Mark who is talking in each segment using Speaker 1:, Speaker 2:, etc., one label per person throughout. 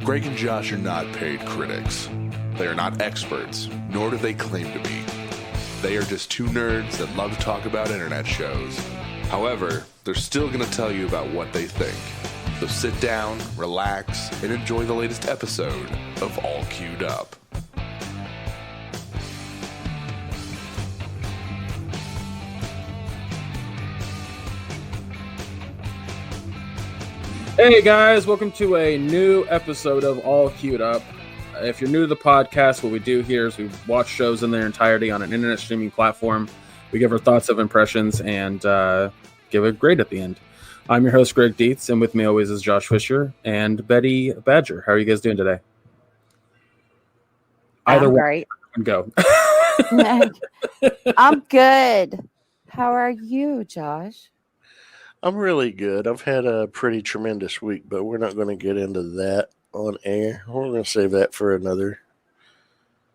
Speaker 1: Greg and Josh are not paid critics. They are not experts, nor do they claim to be. They are just two nerds that love to talk about internet shows. However, they're still going to tell you about what they think. So sit down, relax, and enjoy the latest episode of All Queued Up.
Speaker 2: Hey guys, welcome to a new episode of All Queued Up. If you're new to the podcast, what we do here is we watch shows in their entirety on an internet streaming platform. We give our thoughts of impressions and give a grade at the end. I'm your host, Gregg Dietz, and with me always is Josh Fisher and Betty Badger. How are you guys doing today?
Speaker 3: I'm great.
Speaker 2: Go.
Speaker 3: I'm good. How are you, Josh?
Speaker 4: I'm really good. I've had a pretty tremendous week, but we're not going to get into that on air. We're going to save that for another.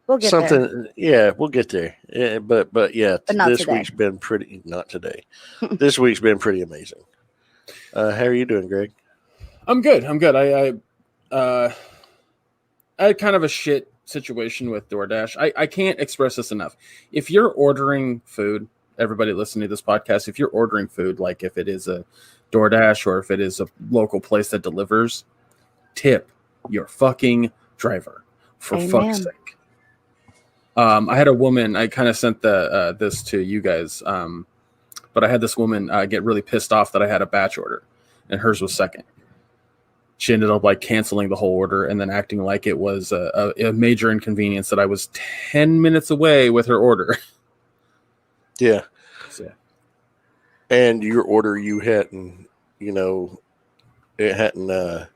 Speaker 3: We'll get there.
Speaker 4: Yeah, we'll get there. Yeah, but
Speaker 3: this
Speaker 4: today. Week's been pretty. Not today. This week's been pretty amazing. How are you doing, Greg?
Speaker 2: I'm good. I had kind of a shit situation with DoorDash. I can't express this enough. If you're ordering food, everybody listening to this podcast, if you're ordering food, like if it is a DoorDash or if it is a local place that delivers, tip your fucking driver, for fuck's sake. I had a woman, I kind of sent this to you guys, but I had this woman get really pissed off that I had a batch order and hers was second. She ended up like canceling the whole order and then acting like it was a major inconvenience that I was 10 minutes away with her order.
Speaker 4: Yeah.
Speaker 2: So.
Speaker 4: And your order, you hadn't, it hadn't.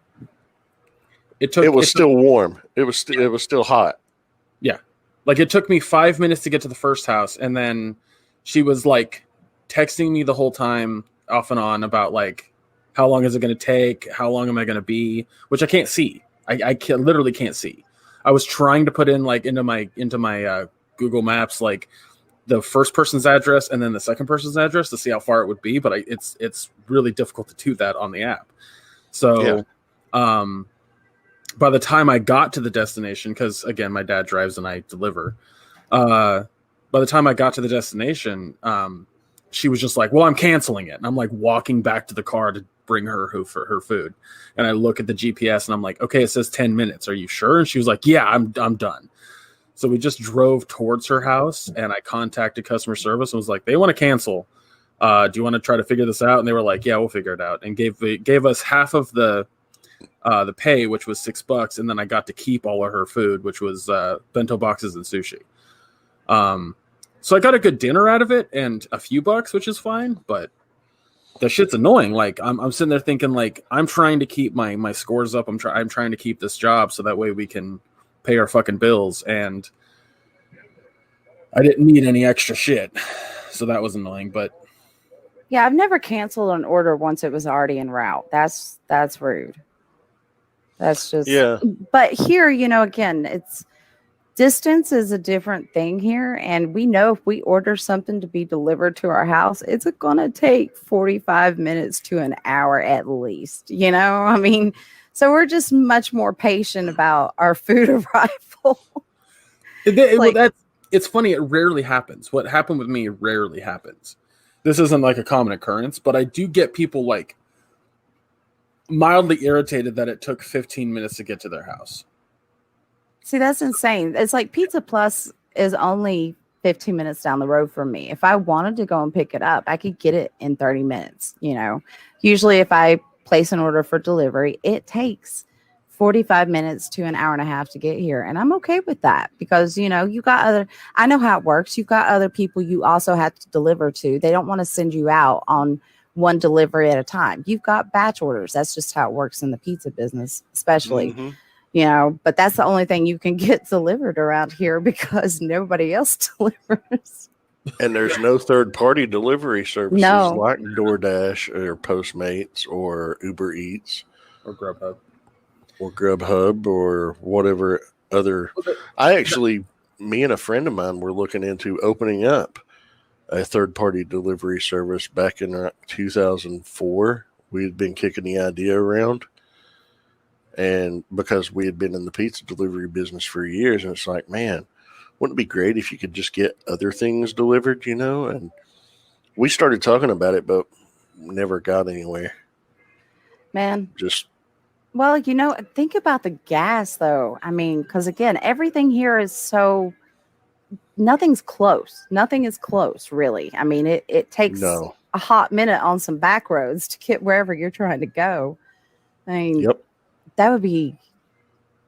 Speaker 4: It was still warm. It was still hot.
Speaker 2: Yeah, like it took me 5 minutes to get to the first house, and then she was like texting me the whole time, off and on, about like how long is it going to take? How long am I going to be? Which I can't see. I literally can't see. I was trying to put in like into my Google Maps like the first person's address and then the second person's address to see how far it would be, but it's really difficult to do that on the app. So, by the time I got to the destination, because again, my dad drives and I deliver. By the time I got to the destination, she was just like, "Well, I'm canceling it," and I'm like walking back to the car to bring her her food, and I look at the GPS and I'm like, "Okay, it says 10 minutes. Are you sure?" And she was like, "Yeah, I'm done." So we just drove towards her house, and I contacted customer service and was like, "They want to cancel. Do you want to try to figure this out?" And they were like, "Yeah, we'll figure it out," and gave us half of the pay, which was $6, and then I got to keep all of her food, which was bento boxes and sushi. So I got a good dinner out of it and a few bucks, which is fine, but the shit's annoying. Like I'm sitting there thinking, like, I'm trying to keep my scores up. I'm trying to keep this job so that way we can pay our fucking bills, and I didn't need any extra shit, so that was annoying. But
Speaker 3: yeah, I've never canceled an order once it was already en route. That's rude. That's just But here, again, it's distance is a different thing here, and we know if we order something to be delivered to our house, it's gonna take 45 minutes to an hour at least. I mean. So we're just much more patient about our food arrival.
Speaker 2: It's funny. It rarely happens. What happened with me rarely happens. This isn't like a common occurrence, but I do get people like mildly irritated that it took 15 minutes to get to their house.
Speaker 3: See, that's insane. It's like Pizza Plus is only 15 minutes down the road from me. If I wanted to go and pick it up, I could get it in 30 minutes. Usually if I place an order for delivery, it takes 45 minutes to an hour and a half to get here. And I'm okay with that because, you got I know how it works. You've got other people you also have to deliver to. They don't want to send you out on one delivery at a time. You've got batch orders. That's just how it works in the pizza business, especially, but that's the only thing you can get delivered around here because nobody else delivers.
Speaker 4: And there's no third-party delivery services like DoorDash or Postmates or Uber Eats.
Speaker 2: Or
Speaker 4: Grubhub or whatever other. Me and a friend of mine were looking into opening up a third-party delivery service back in 2004. We had been kicking the idea around. And because we had been in the pizza delivery business for years, and it's like, man, wouldn't it be great if you could just get other things delivered, you know? And we started talking about it, but never got anywhere.
Speaker 3: Man.
Speaker 4: Just.
Speaker 3: Well, you know, think about the gas, though. I mean, because again, everything here is so, nothing's close. Nothing is close, really. I mean, it takes a hot minute on some back roads to get wherever you're trying to go. I mean,
Speaker 4: Yep.
Speaker 3: That would be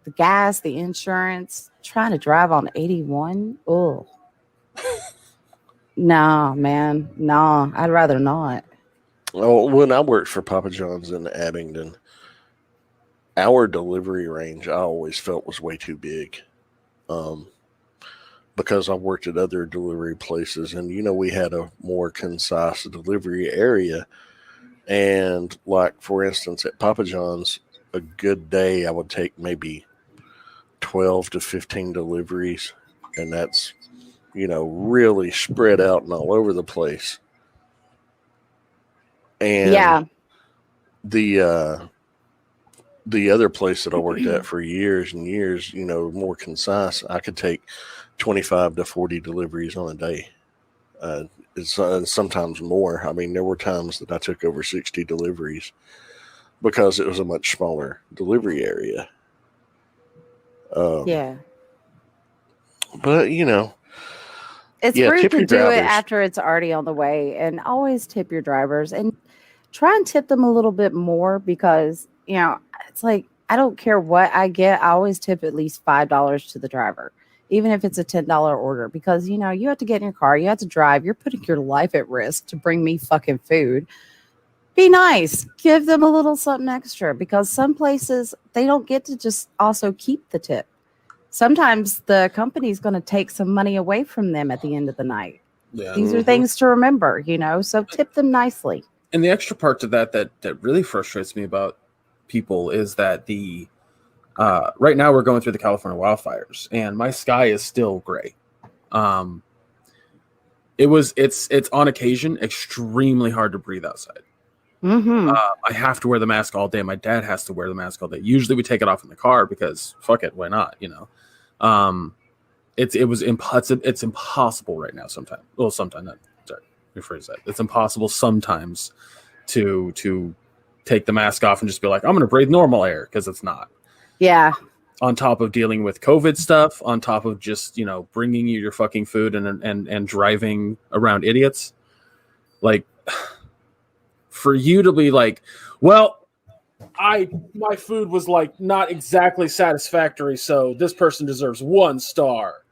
Speaker 3: the gas, the insurance, trying to drive on 81. Oh, nah, man. Nah, I'd rather not.
Speaker 4: Oh, when I worked for Papa John's in Abingdon, our delivery range I always felt was way too big. Because I worked at other delivery places, and you know, we had a more concise delivery area. And like, for instance, at Papa John's, a good day I would take maybe 12 to 15 deliveries, and that's, you know, really spread out and all over the place. And
Speaker 3: yeah,
Speaker 4: the other place that I worked at for years and years, you know, more concise, I could take 25 to 40 deliveries on a day. It's sometimes more. I mean, there were times that I took over 60 deliveries because it was a much smaller delivery area.
Speaker 3: yeah.
Speaker 4: But, you know,
Speaker 3: It's
Speaker 4: yeah,
Speaker 3: rude
Speaker 4: tip
Speaker 3: to
Speaker 4: your
Speaker 3: do it
Speaker 4: drivers.
Speaker 3: after it's already on the way, and always tip your drivers and try and tip them a little bit more because, you know, it's like, I don't care what I get. I always tip at least $5 to the driver, even if it's a $10 order, because, you know, you have to get in your car, you have to drive, you're putting your life at risk to bring me fucking food. Be nice, give them a little something extra, because some places they don't get to just also keep the tip. Sometimes the company's going to take some money away from them at the end of the night.
Speaker 2: Yeah.
Speaker 3: These are things to remember, you know, so tip them nicely.
Speaker 2: And the extra part to that really frustrates me about people is that the right now we're going through the California wildfires, and my sky is still gray. It's on occasion extremely hard to breathe outside.
Speaker 3: Mm-hmm.
Speaker 2: I have to wear the mask all day. My dad has to wear the mask all day. Usually we take it off in the car because fuck it, why not? You know, it's impossible right now. Sometimes, rephrase that. It's impossible sometimes to take the mask off and just be like, I'm going to breathe normal air, because it's not.
Speaker 3: Yeah.
Speaker 2: On top of dealing with COVID stuff, on top of just, you know, bringing you your fucking food and driving around idiots, like, for you to be like, well, my food was like not exactly satisfactory, so this person deserves 1 star,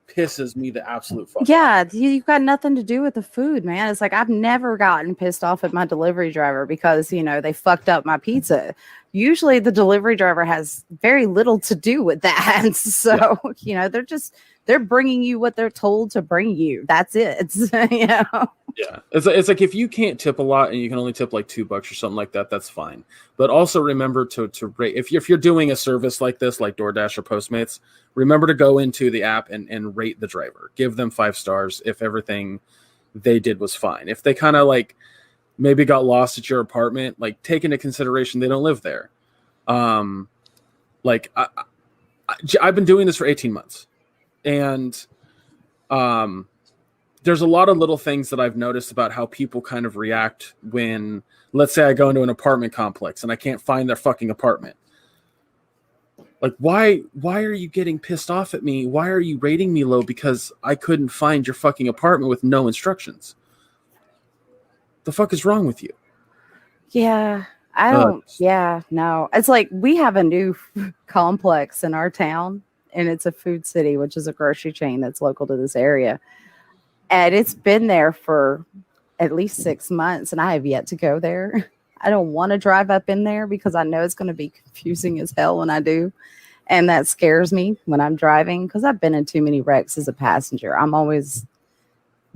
Speaker 2: pisses me the absolute fuck.
Speaker 3: Yeah, you've got nothing to do with the food, man. It's like, I've never gotten pissed off at my delivery driver because, you know, they fucked up my pizza. Usually the delivery driver has very little to do with that. And so, you know, they're bringing you what they're told to bring you. That's it. You know?
Speaker 2: Yeah. It's like, if you can't tip a lot and you can only tip like $2 or something like that, that's fine. But also remember to rate, if you're doing a service like this, like DoorDash or Postmates, remember to go into the app and rate the driver. Give them 5 stars if everything they did was fine. If they kind of like maybe got lost at your apartment, like, take into consideration they don't live there. Like I've been doing this for 18 months, and there's a lot of little things that I've noticed about how people kind of react when, let's say I go into an apartment complex and I can't find their fucking apartment. Like, why are you getting pissed off at me? Why are you rating me low because I couldn't find your fucking apartment with no instructions? The fuck is wrong with you?
Speaker 3: Yeah, I don't. Yeah, no. It's like, we have a new complex in our town, and it's a Food City, which is a grocery chain that's local to this area. And it's been there for at least 6 months, and I have yet to go there. I don't want to drive up in there because I know it's going to be confusing as hell when I do. And that scares me when I'm driving, because I've been in too many wrecks as a passenger. I'm always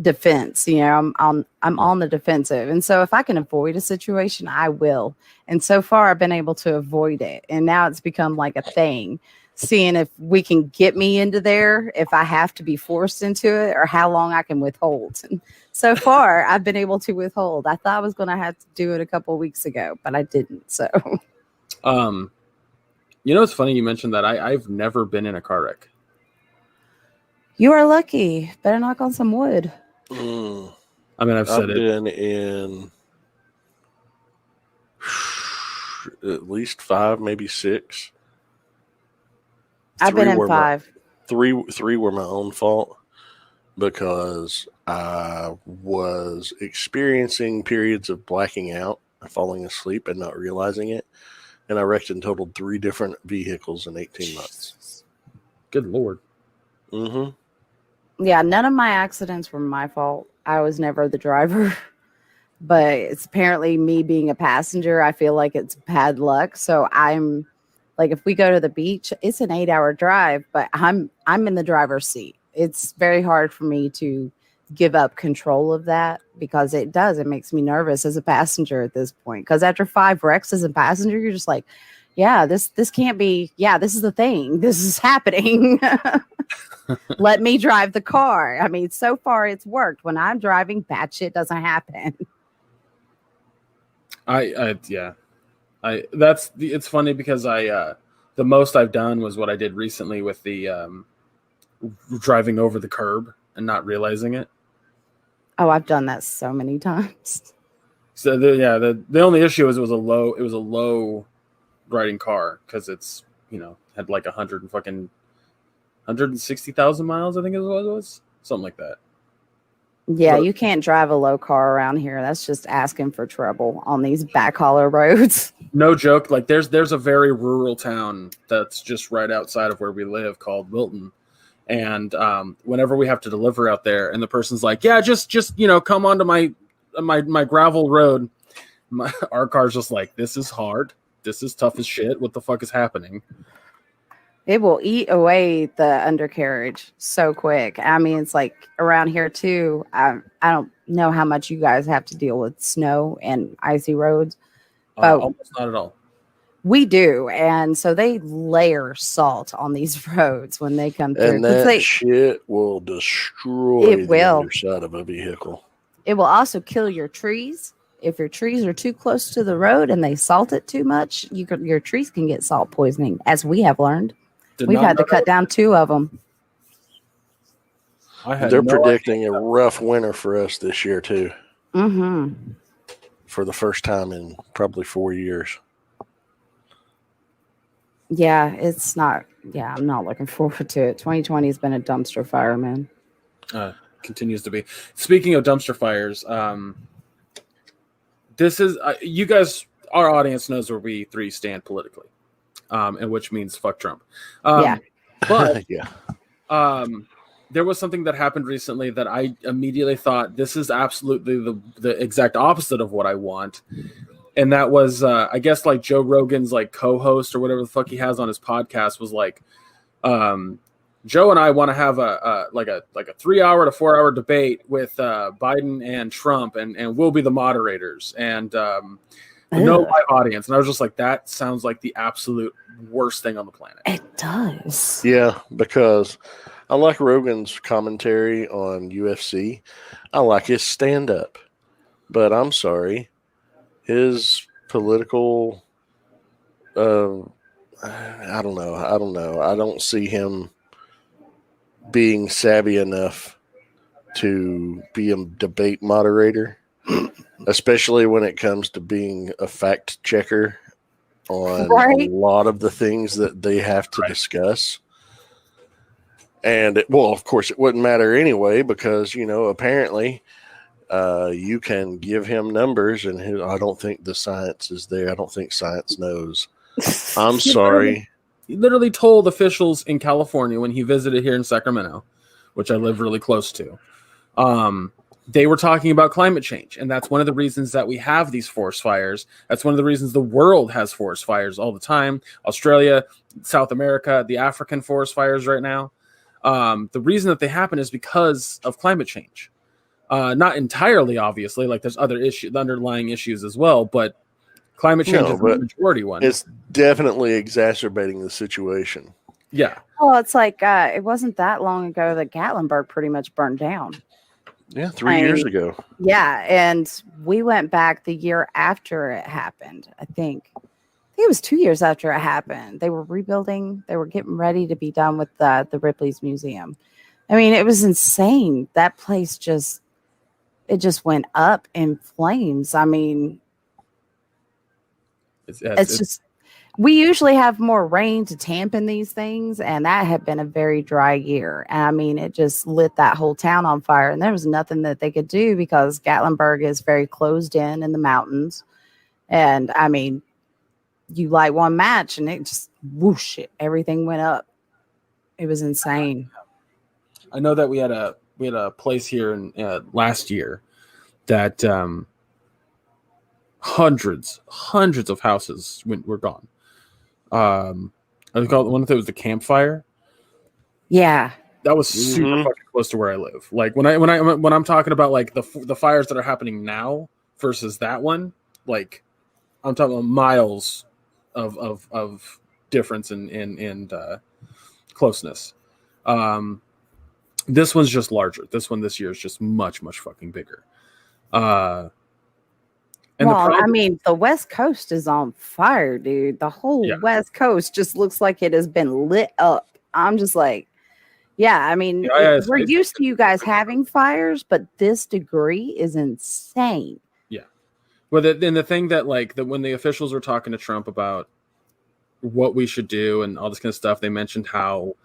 Speaker 3: defense, you know, I'm on the defensive. And so if I can avoid a situation, I will. And so far I've been able to avoid it. And now it's become like a thing, seeing if we can get me into there, if I have to be forced into it, or how long I can withhold. And so far I've been able to withhold. I thought I was going to have to do it a couple of weeks ago, but I didn't. So
Speaker 2: You know, it's funny you mentioned that. I've never been in a car wreck.
Speaker 3: You are lucky. Better knock on some wood.
Speaker 2: I mean, I've said
Speaker 4: I've been in at least 5, maybe 6.
Speaker 3: I've been in
Speaker 4: were
Speaker 3: 5.
Speaker 4: Three were my own fault because I was experiencing periods of blacking out, falling asleep, and not realizing it. And I wrecked and totaled 3 different vehicles in 18 months.
Speaker 2: Good Lord.
Speaker 4: Mm-hmm.
Speaker 3: Yeah, none of my accidents were my fault. I was never the driver. But it's apparently me being a passenger. I feel like it's bad luck. So I'm like, if we go to the beach, it's an 8-hour drive, but I'm in the driver's seat. It's very hard for me to give up control of that because it makes me nervous as a passenger at this point. Because after 5 wrecks as a passenger, you're just like, yeah, this can't be. Yeah, this is the thing. This is happening. Let me drive the car. I mean, so far it's worked. When I'm driving, bad shit doesn't happen.
Speaker 2: It's funny because the most I've done was what I did recently with the driving over the curb and not realizing it.
Speaker 3: Oh, I've done that so many times.
Speaker 2: So the only issue is it was a low riding car because it's, you know, had like 160,000 miles, I think it was something like that.
Speaker 3: Yeah, you can't drive a low car around here. That's just asking for trouble on these back hollow roads.
Speaker 2: No joke. Like there's a very rural town that's just right outside of where we live called Wilton. And whenever we have to deliver out there and the person's like, yeah, just you know, come onto my gravel road. Our car's just like, this is hard. This is tough as shit. What the fuck is happening?
Speaker 3: It will eat away the undercarriage so quick. I mean, it's like around here too. I don't know how much you guys have to deal with snow and icy roads.
Speaker 2: Almost not at all.
Speaker 3: We do, and so they layer salt on these roads when they come through.
Speaker 4: And that shit will destroy the underside of a vehicle.
Speaker 3: It will also kill your trees. If your trees are too close to the road and they salt it too much, your trees can get salt poisoning, as we have learned. We've had to cut down 2 of them.
Speaker 4: They're predicting a rough winter for us this year, too.
Speaker 3: Mm-hmm.
Speaker 4: For the first time in probably 4 years.
Speaker 3: Yeah, it's not. Yeah, I'm not looking forward to it. 2020 has been a dumpster fire, man.
Speaker 2: Continues to be. Speaking of dumpster fires, this is you guys. Our audience knows where we 3 stand politically, and which means fuck Trump.
Speaker 3: Yeah,
Speaker 2: but
Speaker 4: yeah.
Speaker 2: There was something that happened recently that I immediately thought this is absolutely the exact opposite of what I want. And that was, I guess, like Joe Rogan's like co-host or whatever the fuck he has on his podcast was like, Joe and I want to have a 3-hour to 4-hour debate with Biden and Trump, and we'll be the moderators and no live audience. And I was just like, that sounds like the absolute worst thing on the planet.
Speaker 3: It does.
Speaker 4: Yeah, because I like Rogan's commentary on UFC. I like his stand-up, but I'm sorry. His political, I don't know. I don't see him being savvy enough to be a debate moderator, especially when it comes to being a fact checker on a lot of the things that they have to discuss. And, of course, it wouldn't matter anyway because, you know, apparently you can give him numbers and I don't think the science is there. I don't think science knows. I'm sorry.
Speaker 2: He literally told officials in California when he visited here in Sacramento, which I live really close to, they were talking about climate change. And that's one of the reasons that we have these forest fires. That's one of the reasons the world has forest fires all the time. Australia, South America, the African forest fires right now. The reason that they happen is because of climate change. Not entirely, obviously, like there's other underlying issues as well, but climate change is the majority one.
Speaker 4: It's definitely exacerbating the situation.
Speaker 2: Yeah.
Speaker 3: Well, it's like it wasn't that long ago that Gatlinburg pretty much burned down.
Speaker 4: Yeah, 3 years ago.
Speaker 3: Yeah, and we went back the year after it happened, I think. think it was 2 years after it happened. They were rebuilding. They were getting ready to be done with the Ripley's Museum. I mean, it was insane. That place just went up in flames. I mean, it's just, we usually have more rain to dampen these things, and that had been a very dry year. And I mean, it just lit that whole town on fire, and there was nothing that they could do because Gatlinburg is very closed in the mountains. And I mean, you light one match and it just whoosh, everything went up. It was insane.
Speaker 2: I know that we had a place here in last year that hundreds of houses were gone. I call it one that was the campfire.
Speaker 3: Yeah,
Speaker 2: that was super fucking close to where I live. Like when I'm talking about like the fires that are happening now versus that one, like I'm talking about miles of difference in closeness. This one's just larger. This year is just much fucking bigger.
Speaker 3: I mean, the West Coast is on fire, dude. The whole West Coast just looks like it has been lit up. I'm just like, I mean, we're used to you guys having fires, but this degree is insane. Yeah.
Speaker 2: Well, then the thing that when the officials were talking to Trump about what we should do and all this kind of stuff, they mentioned how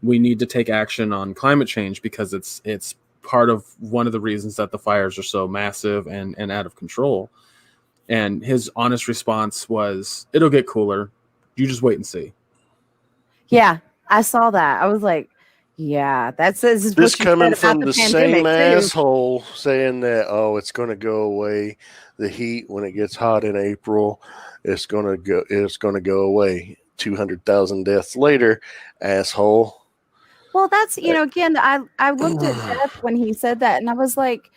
Speaker 2: we need to take action on climate change because it's part of one of the reasons that the fires are so massive and out of control. And his honest response was, it'll get cooler. You just wait and see.
Speaker 3: Yeah, I saw that. I was like, yeah, that says
Speaker 4: this coming from the same asshole saying that, it's going to go away. The heat, when it gets hot in April, it's going to go away. 200,000 deaths later, asshole.
Speaker 3: Well, that's, again, I looked at Jeff when he said that, and I was like,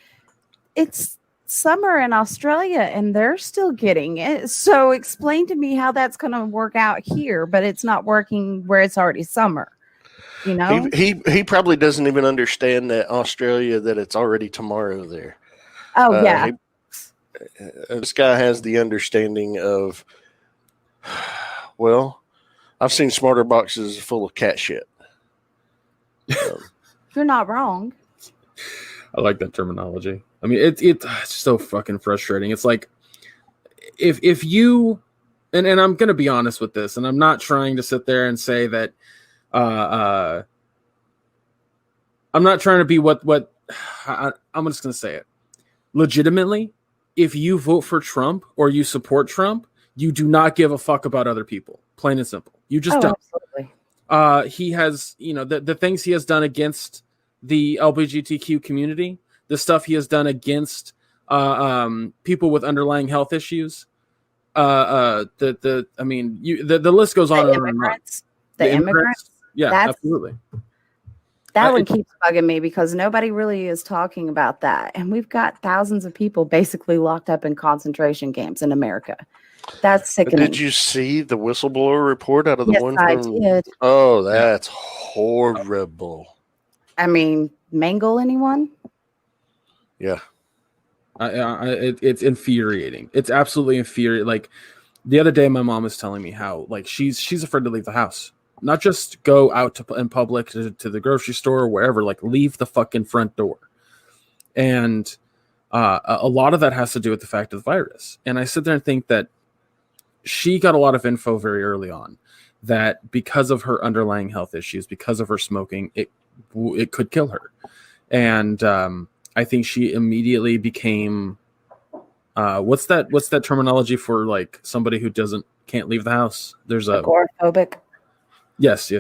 Speaker 3: it's summer in Australia and they're still getting it. So explain to me how that's going to work out here, but it's not working where it's already summer.
Speaker 4: He probably doesn't even understand that Australia, that it's already tomorrow there.
Speaker 3: Oh, yeah.
Speaker 4: This guy has the understanding of, well, I've seen smarter boxes full of cat shit.
Speaker 3: You're not wrong.
Speaker 2: I like that terminology. I mean, it's so fucking frustrating. It's like if you and I'm gonna be honest with this, and I'm not trying to sit there and say that I'm not trying to be what I'm just gonna say it. Legitimately, if you vote for Trump or you support Trump, you do not give a fuck about other people. Plain and simple. You just don't. Absolutely. He has, the things he has done against the LGBTQ community, the stuff he has done against people with underlying health issues. The list goes on and on.
Speaker 3: The immigrants.
Speaker 2: Yeah, absolutely.
Speaker 3: That one keeps bugging me because nobody really is talking about that. And we've got thousands of people basically locked up in concentration camps in America. That's sickening.
Speaker 4: Did you see the whistleblower report out of the one from?
Speaker 3: I did.
Speaker 4: Oh, that's horrible.
Speaker 3: I mean, mangle anyone?
Speaker 4: Yeah.
Speaker 2: It's infuriating. It's absolutely infuriating. Like the other day, my mom was telling me how she's afraid to leave the house. Not just go out in public to the grocery store or wherever, like leave the fucking front door. And a lot of that has to do with the fact of the virus. And I sit there and think that she got a lot of info very early on that because of her underlying health issues, because of her smoking, it could kill her. And I think she immediately became what's that terminology for like somebody who can't leave the house? There's
Speaker 3: agoraphobic.
Speaker 2: Yes.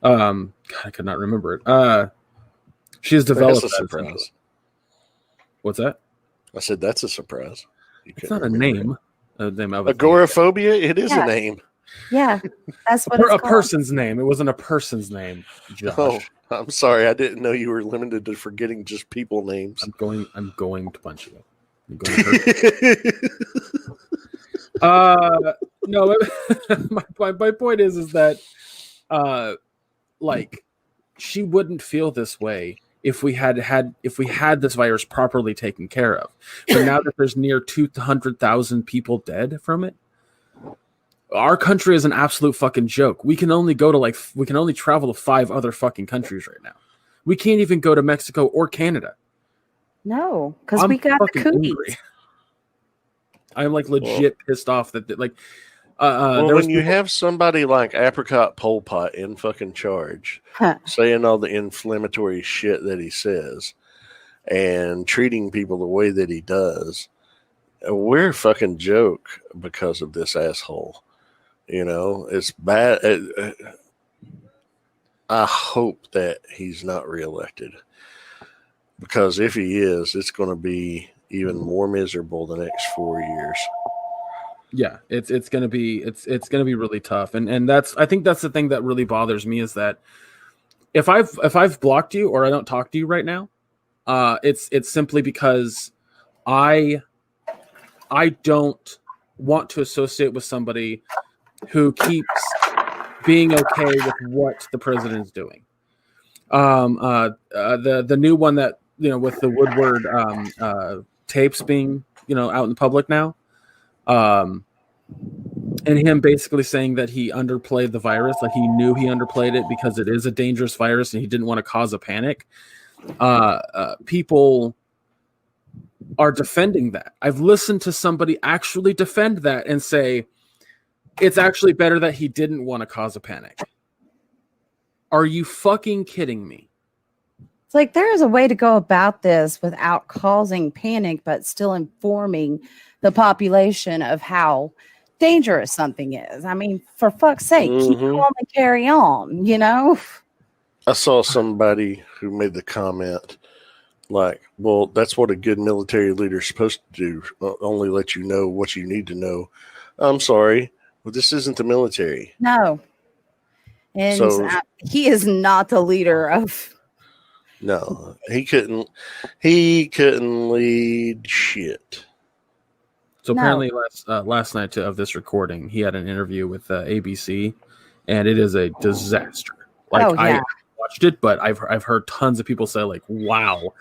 Speaker 2: God, I could not remember it. She has developed
Speaker 4: a surprise.
Speaker 2: What's that?
Speaker 4: I said that's a surprise.
Speaker 2: It's not a name.
Speaker 4: Agoraphobia? It is a name.
Speaker 3: Yeah, that's what it's
Speaker 2: a person's name. It wasn't a person's name, Josh.
Speaker 4: Oh, I'm sorry. I didn't know you were limited to forgetting just people names.
Speaker 2: I'm going to punch you. I'm going to hurt you. No, my point is that like she wouldn't feel this way if we had this virus properly taken care of. But now that there's near 200,000 people dead from it, our country is an absolute fucking joke. We can only travel to 5 other fucking countries right now. We can't even go to Mexico or Canada.
Speaker 3: No, because we got the cooties.
Speaker 2: I'm like legit pissed off that like.
Speaker 4: When you have somebody like Apricot Pol Pot in fucking charge, saying all the inflammatory shit that he says, and treating people the way that he does, we're a fucking joke because of this asshole. You know, it's bad. I hope that he's not reelected, because if he is, it's going to be even more miserable the next 4 years.
Speaker 2: Yeah, it's gonna be really tough, and I think that's the thing that really bothers me is that if I've blocked you or I don't talk to you right now, it's simply because I don't want to associate with somebody who keeps being okay with what the president is doing. The new one that with the Woodward tapes being out in the public now. And him basically saying that he underplayed the virus, like he knew he underplayed it because it is a dangerous virus and he didn't want to cause a panic. People are defending that. I've listened to somebody actually defend that and say it's actually better that he didn't want to cause a panic. Are you fucking kidding me?
Speaker 3: It's like there is a way to go about this without causing panic, but still informing the population of how dangerous something is. I mean, for fuck's sake, keep calm and carry on,
Speaker 4: I saw somebody who made the comment like, well, that's what a good military leader is supposed to do. Only let you know what you need to know. I'm sorry. Well, this isn't the military.
Speaker 3: No. And he is not the leader of...
Speaker 4: No, he couldn't lead shit.
Speaker 2: So apparently last night of this recording, he had an interview with ABC, and it is a disaster. I watched it, but I've heard tons of people say like, "Wow,"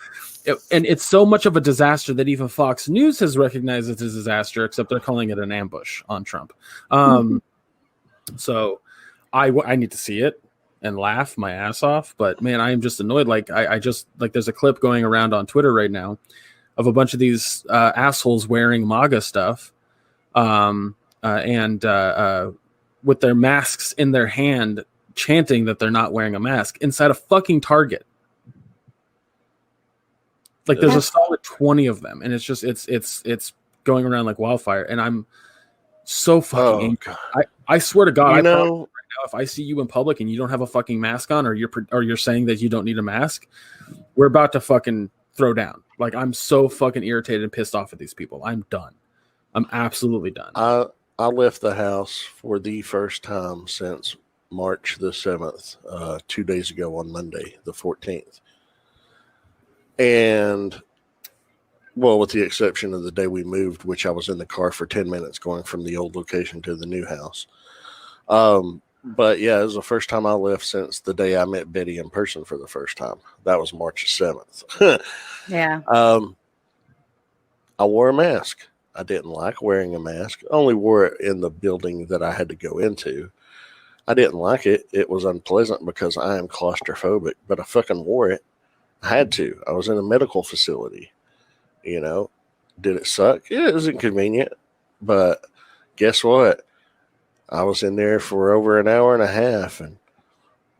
Speaker 2: and it's so much of a disaster that even Fox News has recognized it's a disaster, except they're calling it an ambush on Trump. So I need to see it and laugh my ass off, but man, I am just annoyed. Like I just like there's a clip going around on Twitter right now of a bunch of these assholes wearing MAGA stuff and with their masks in their hand, chanting that they're not wearing a mask inside a fucking Target. Like there's a solid 20 of them, and it's just it's going around like wildfire, and I'm so fucking angry. I swear to God, right now, if I see you in public and you don't have a fucking mask on, or you're saying that you don't need a mask, we're about to fucking throw down. Like, I'm so fucking irritated and pissed off at these people. I'm done. I'm absolutely done.
Speaker 4: I left the house for the first time since March the 7th, 2 days ago on Monday, the 14th. And, well, with the exception of the day we moved, which I was in the car for 10 minutes going from the old location to the new house. But yeah, it was the first time I left since the day I met Betty in person for the first time. That was March 7th.
Speaker 3: Yeah.
Speaker 4: I wore a mask. I didn't like wearing a mask. I only wore it in the building that I had to go into. I didn't like it. It was unpleasant because I am claustrophobic, but I fucking wore it. I had to. I was in a medical facility. Did it suck? Yeah, it was inconvenient. But guess what? I was in there for over an hour and a half, and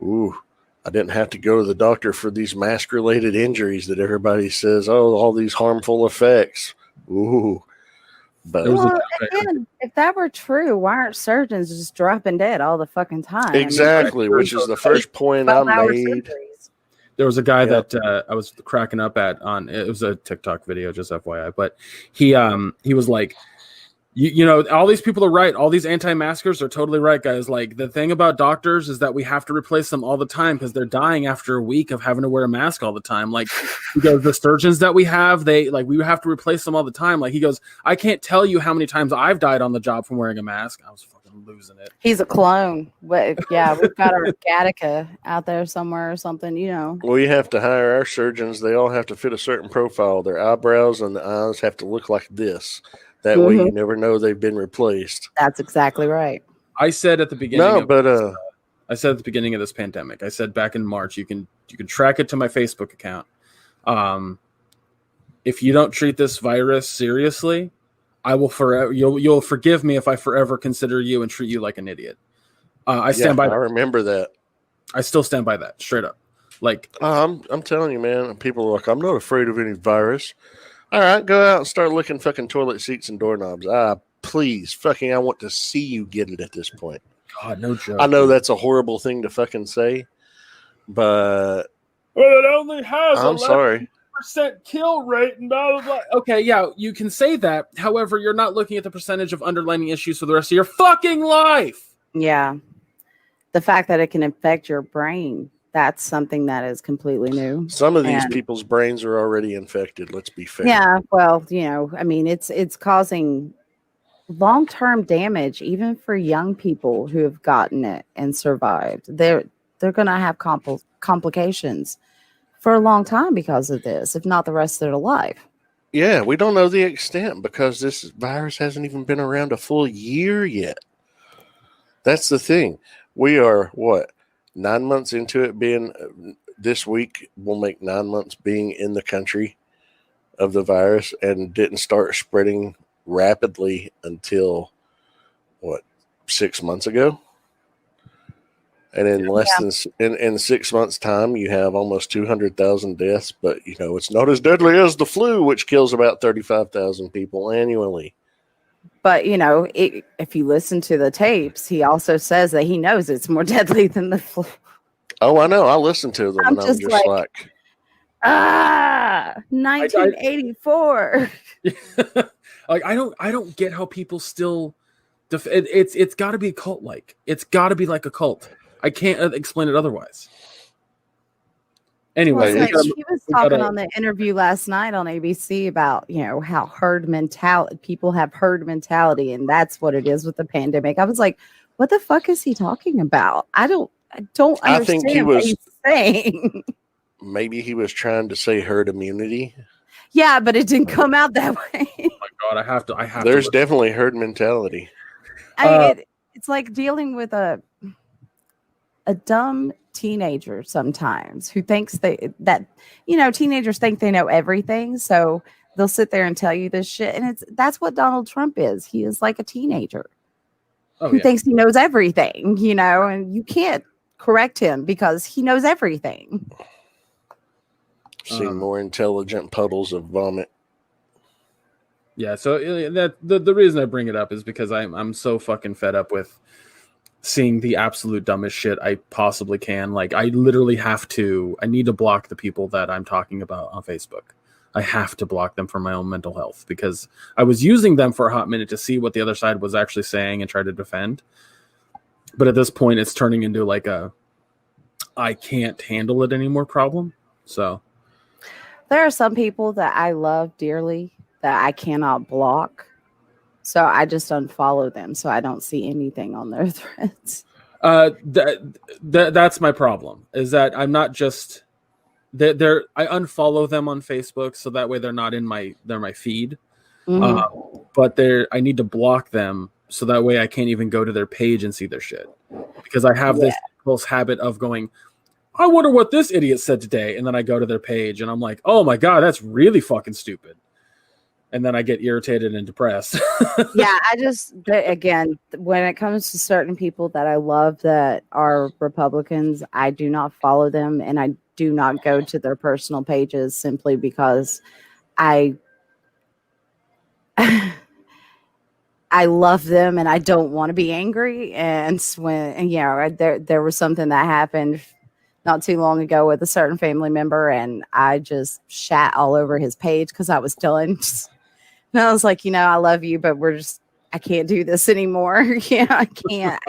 Speaker 4: I didn't have to go to the doctor for these mask-related injuries that everybody says, all these harmful effects. But
Speaker 3: again, if that were true, why aren't surgeons just dropping dead all the fucking time?
Speaker 4: Exactly, which is the first point I made.
Speaker 2: There was a guy that I was cracking up at it was a TikTok video, just FYI, but he was like, all these people are right. All these anti-maskers are totally right, guys. Like, the thing about doctors is that we have to replace them all the time because they're dying after a week of having to wear a mask all the time. Like, he goes, the surgeons that we have, we have to replace them all the time. Like, he goes, I can't tell you how many times I've died on the job from wearing a mask. I was fucking losing it.
Speaker 3: He's a clone. But yeah, we've got our Gattaca out there somewhere or something,
Speaker 4: We have to hire our surgeons. They all have to fit a certain profile. Their eyebrows and the eyes have to look like this. That way you never know they've been replaced.
Speaker 3: That's exactly right.
Speaker 2: I said at the beginning.
Speaker 4: I
Speaker 2: said at the beginning of this pandemic. I said back in March, you can track it to my Facebook account. If you don't treat this virus seriously, I will forever. You'll forgive me if I forever consider you and treat you like an idiot. I stand by.
Speaker 4: I remember that.
Speaker 2: I still stand by that, straight up. Like
Speaker 4: I'm telling you, man. People are like, I'm not afraid of any virus. All right, go out and start licking fucking toilet seats and doorknobs. Please, fucking, I want to see you get it at this point.
Speaker 2: God, no joke.
Speaker 4: I know that's a horrible thing to fucking say, but
Speaker 2: it only has.
Speaker 4: I'm sorry.
Speaker 2: % kill rate and blah, blah, blah. Okay, yeah, you can say that. However, you're not looking at the percentage of underlying issues for the rest of your fucking life.
Speaker 3: Yeah. The fact that it can affect your brain, that's something that is completely new.
Speaker 4: Some of these people's brains are already infected, let's be fair.
Speaker 3: Yeah, well, I mean, it's causing long-term damage even for young people who have gotten it and survived. They're going to have complications for a long time because of this, if not the rest of their life.
Speaker 4: Yeah, we don't know the extent because this virus hasn't even been around a full year yet. That's the thing. We are, 9 months into it being, this week will make 9 months being in the country of the virus, and didn't start spreading rapidly until, 6 months ago? And in in 6 months' time, you have almost 200,000 deaths. But, it's not as deadly as the flu, which kills about 35,000 people annually.
Speaker 3: But, if you listen to the tapes, he also says that he knows it's more deadly than the flu.
Speaker 4: Oh, I know. I listened to them, and I'm just like
Speaker 3: 1984.
Speaker 2: Like, I don't get how people still... It's got to be cult-like. It's got to be like a cult. I can't explain it otherwise. Anyway,
Speaker 3: he was talking on the interview last night on ABC about, how people have herd mentality, and that's what it is with the pandemic. I was like, what the fuck is he talking about? I don't understand what he's saying.
Speaker 4: Maybe he was trying to say herd immunity.
Speaker 3: Yeah, but it didn't come out that way.
Speaker 2: Oh my God, I have to.
Speaker 4: There's definitely herd mentality.
Speaker 3: It's like dealing with a dumb teenager sometimes who thinks teenagers think they know everything, so they'll sit there and tell you this shit, and that's what Donald Trump is. He is like a teenager who thinks he knows everything, and you can't correct him because he knows everything.
Speaker 4: Seen more intelligent puddles of vomit.
Speaker 2: Yeah, so that the reason I bring it up is because I'm so fucking fed up with seeing the absolute dumbest shit I possibly can. Like, I literally I need to block the people that I'm talking about on Facebook. I have to block them for my own mental health, because I was using them for a hot minute to see what the other side was actually saying and try to defend. But at this point, it's turning into like I can't handle it anymore problem. So
Speaker 3: there are some people that I love dearly that I cannot block. So I just unfollow them so I don't see anything on their threads.
Speaker 2: That's my problem, is that I'm not just I unfollow them on Facebook so that way they're not in my feed. Mm-hmm. But I need to block them so that way I can't even go to their page and see their shit, because I have this close habit of going, I wonder what this idiot said today, and then I go to their page and I'm like, oh my God, that's really fucking stupid. And then I get irritated and depressed.
Speaker 3: Yeah, again, when it comes to certain people that I love that are Republicans, I do not follow them, and I do not go to their personal pages simply because I love them and I don't want to be angry. And there was something that happened not too long ago with a certain family member, and I just shat all over his page because I was done. And I was like, I love you, but I can't do this anymore. I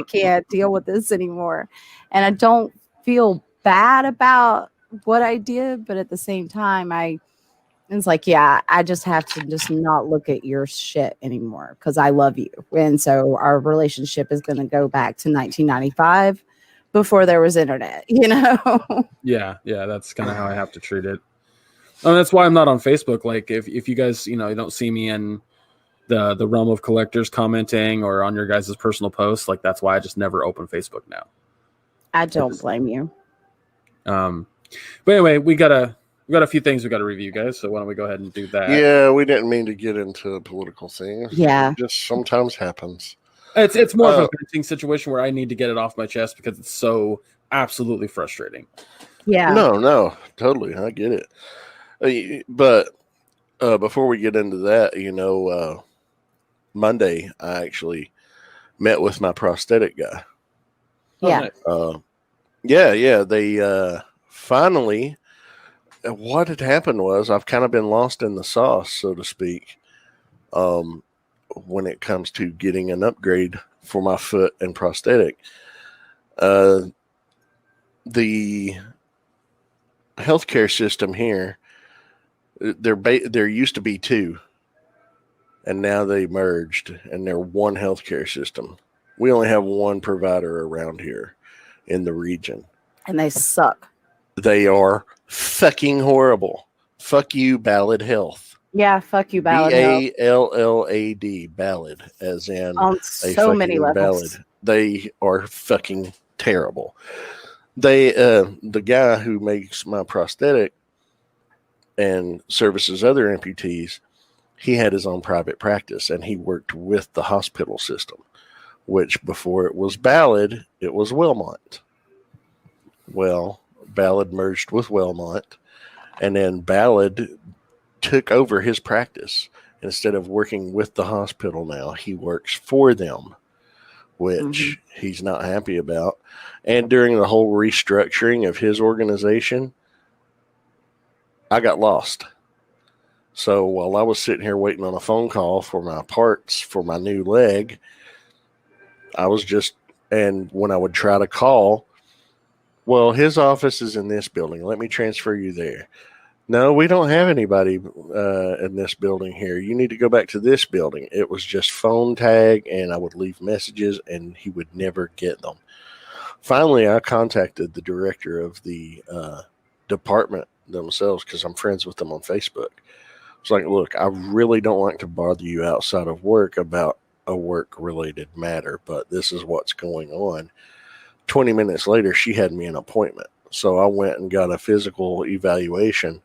Speaker 3: can't deal with this anymore. And I don't feel bad about what I did, but at the same time, it's like, I just have to just not look at your shit anymore because I love you. And so our relationship is going to go back to 1995 before there was internet,
Speaker 2: Yeah, that's kind of how I have to treat it. And that's why I'm not on Facebook. Like, if you guys, you don't see me in the realm of collectors commenting or on your guys' personal posts. Like that's why I just never open Facebook now.
Speaker 3: I don't blame you.
Speaker 2: But anyway, we got a few things we got to review, guys. So why don't we go ahead and do that?
Speaker 4: Yeah, we didn't mean to get into political things.
Speaker 3: Yeah.
Speaker 4: It just sometimes happens.
Speaker 2: It's more of a venting situation where I need to get it off my chest because it's so absolutely frustrating.
Speaker 3: Yeah.
Speaker 4: No, totally. I get it. But before we get into that, Monday I actually met with my prosthetic guy.
Speaker 3: Yeah.
Speaker 4: Yeah. They finally, what had happened was I've kind of been lost in the sauce, so to speak, when it comes to getting an upgrade for my foot and prosthetic. The healthcare system here, there used to be two, and now they merged, and they're one healthcare system. We only have one provider around here in the region.
Speaker 3: And they suck.
Speaker 4: They are fucking horrible. Fuck you, Ballad Health.
Speaker 3: Yeah, fuck you, Ballad Health.
Speaker 4: Ballad, Ballad, as in
Speaker 3: On so many levels.
Speaker 4: Ballad. They are fucking terrible. They, the guy who makes my prosthetic and services other amputees, he had his own private practice, and he worked with the hospital system, which before it was Ballad, it was Wilmot. Well, Ballad merged with Wilmot, and then Ballad took over his practice. Instead of working with the hospital now, he works for them, which he's not happy about. And during the whole restructuring of his organization, I got lost. So while I was sitting here waiting on a phone call for my parts for my new leg, and when I would try to call, well, his office is in this building. Let me transfer you there. No, we don't have anybody in this building here. You need to go back to this building. It was just phone tag, and I would leave messages, and he would never get them. Finally, I contacted the director of the department themselves because I'm friends with them on Facebook. It's like, look, I really don't like to bother you outside of work about a work-related matter, but this is what's going on. 20 minutes later, she had me an appointment. So I went and got a physical evaluation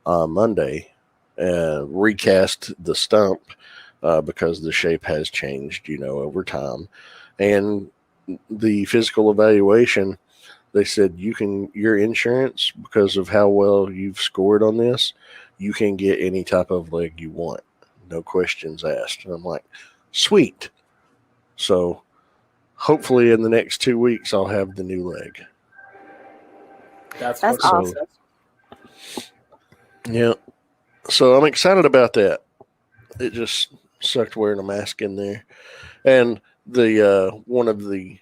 Speaker 4: on Monday, recast the stump because the shape has changed, over time. And the physical evaluation, they said, your insurance, because of how well you've scored on this, you can get any type of leg you want. No questions asked. And I'm like, sweet. So hopefully in the next 2 weeks, I'll have the new leg.
Speaker 2: That's
Speaker 3: awesome.
Speaker 4: Yeah. So I'm excited about that. It just sucked wearing a mask in there. And the one of the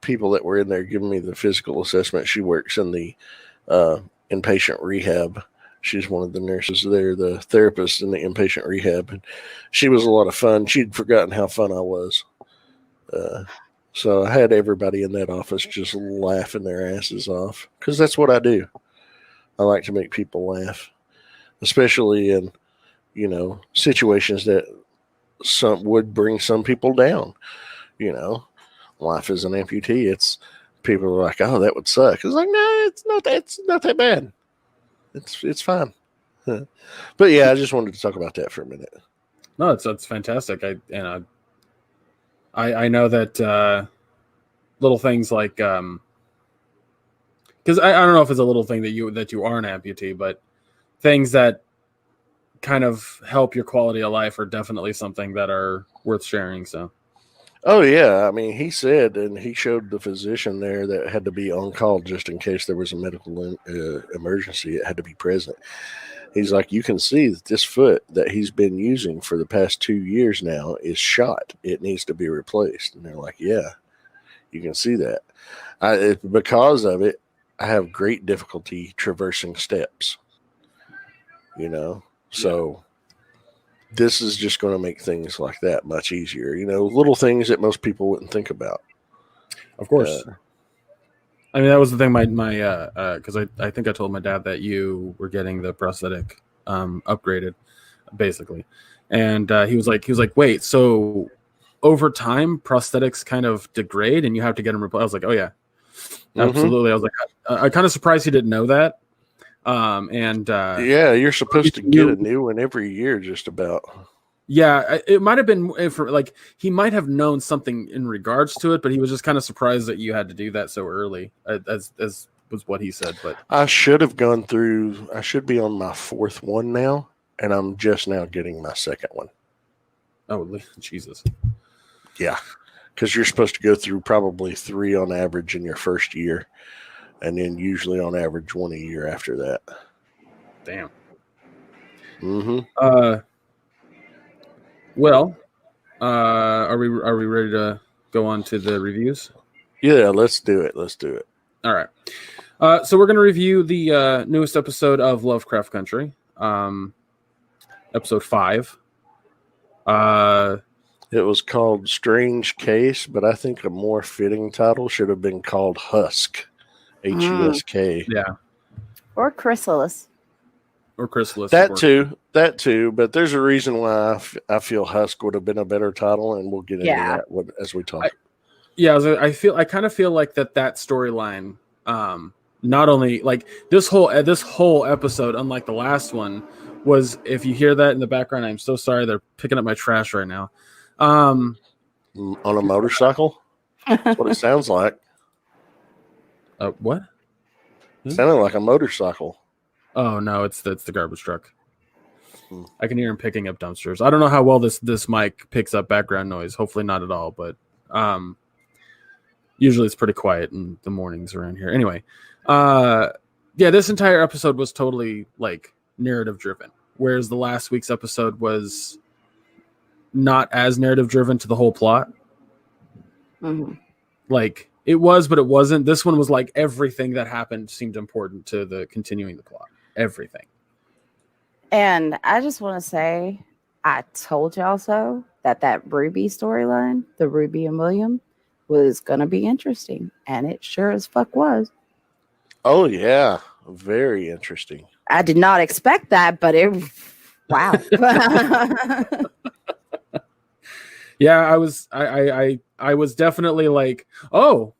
Speaker 4: people that were in there giving me the physical assessment, she works in the inpatient rehab. She's one of the nurses there, the therapist in the inpatient rehab. And she was a lot of fun. She'd forgotten how fun I was. So I had everybody in that office just laughing their asses off because that's what I do. I like to make people laugh, especially in, situations that would bring some people down. Life as an amputee, it's people are like, oh, that would suck. It's like, no, it's not that bad. It's fine. But yeah, I just wanted to talk about that for a minute.
Speaker 2: No, that's fantastic. I know that little things like because I don't know if it's a little thing that you are an amputee, but things that kind of help your quality of life are definitely something that are worth sharing. So,
Speaker 4: oh yeah, I mean, he said, and he showed the physician there that had to be on call just in case there was a medical emergency. It had to be present. He's like, you can see that this foot that he's been using for the past 2 years now is shot. It needs to be replaced. And they're like, yeah, you can see that. Because of it, I have great difficulty traversing steps, So this is just going to make things like that much easier. Little things that most people wouldn't think about.
Speaker 2: Of course. I mean, that was the thing. My because I think I told my dad that you were getting the prosthetic upgraded, basically, And he was like, wait, so over time prosthetics kind of degrade and you have to get them replaced. I was like, oh yeah, absolutely. I was like, I kind of surprised he didn't know that.
Speaker 4: Yeah, you're supposed to get a new one every year, just about.
Speaker 2: Yeah, it might have been for like he might have known something in regards to it, but he was just kind of surprised that you had to do that so early, as was what he said. But
Speaker 4: I should have gone through. I should be on my 4th one now, and I'm just now getting my 2nd one.
Speaker 2: Oh, Jesus!
Speaker 4: Yeah, because you're supposed to go through probably 3 on average in your first year, and then usually on average 1 a year after that.
Speaker 2: Damn.
Speaker 4: Mm-hmm.
Speaker 2: Well, are we ready to go on to the reviews?
Speaker 4: Yeah, let's do it.
Speaker 2: All right. So we're going to review the newest episode of Lovecraft Country, episode 5.
Speaker 4: It was called Strange Case, but I think a more fitting title should have been called Husk. Husk.
Speaker 2: Yeah.
Speaker 3: Or Chrysalis.
Speaker 2: Or Chrysalis.
Speaker 4: That too. But there's a reason why I feel Husk would have been a better title, and we'll get into that as we talk.
Speaker 2: I kind of feel like that storyline, not only like this whole episode, unlike the last one, was, if you hear that in the background, I'm so sorry, they're picking up my trash right now.
Speaker 4: On a motorcycle? That's what it sounds like.
Speaker 2: What?
Speaker 4: It sounded like a motorcycle.
Speaker 2: Oh no, it's the garbage truck. I can hear him picking up dumpsters. I don't know how well this mic picks up background noise. Hopefully not at all, but usually it's pretty quiet in the mornings around here. Anyway, this entire episode was totally like narrative driven, whereas the last week's episode was not as narrative driven to the whole plot.
Speaker 3: Mm-hmm.
Speaker 2: Like it was, but it wasn't. This one was like everything that happened seemed important to the continuing the plot. Everything.
Speaker 3: And I just want to say, I told y'all so that Ruby storyline, the Ruby and William, was going to be interesting. And it sure as fuck was. Oh,
Speaker 4: yeah. Very interesting.
Speaker 3: I did not expect that, but wow.
Speaker 2: Yeah, I was definitely like, oh,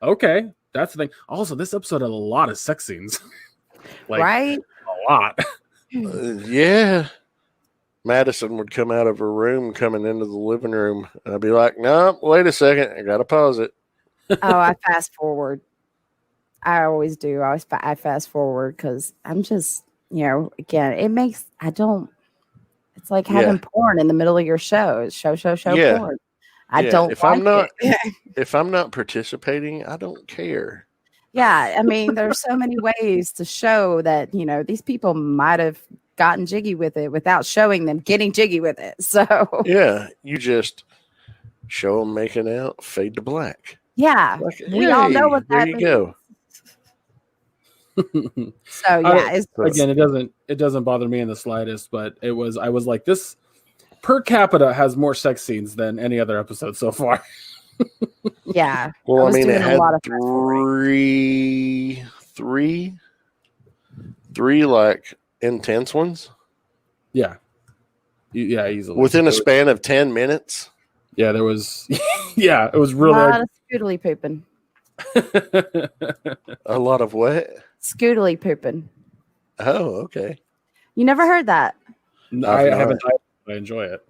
Speaker 2: okay, that's the thing. Also, this episode had a lot of sex scenes. Like,
Speaker 3: right?
Speaker 2: A lot.
Speaker 4: Yeah. Madison would come out of her room coming into the living room. And I'd be like, no, wait a second. I got to pause it.
Speaker 3: Oh, I fast forward. I always do. I fast forward because I'm just, again, it's like having porn in the middle of your show. It's show porn.
Speaker 4: If I'm not participating, I don't care.
Speaker 3: Yeah, I mean, there's so many ways to show that, these people might have gotten jiggy with it without showing them getting jiggy with it. So
Speaker 4: yeah, you just show them making out, fade to black.
Speaker 3: Yeah, we all know what that means.
Speaker 4: There you
Speaker 3: go. So yeah,
Speaker 2: it doesn't bother me in the slightest, but I was like, this per capita has more sex scenes than any other episode so far.
Speaker 3: Yeah.
Speaker 4: Well, I mean, it had three like intense ones.
Speaker 2: Yeah. Yeah, easily.
Speaker 4: Within a span of 10 minutes.
Speaker 2: Yeah, there was. Yeah, it was really.
Speaker 3: A lot of scootily pooping.
Speaker 4: A lot of what?
Speaker 3: Scootily pooping.
Speaker 4: Oh, okay.
Speaker 3: You never heard that?
Speaker 2: No, I haven't. I enjoy it.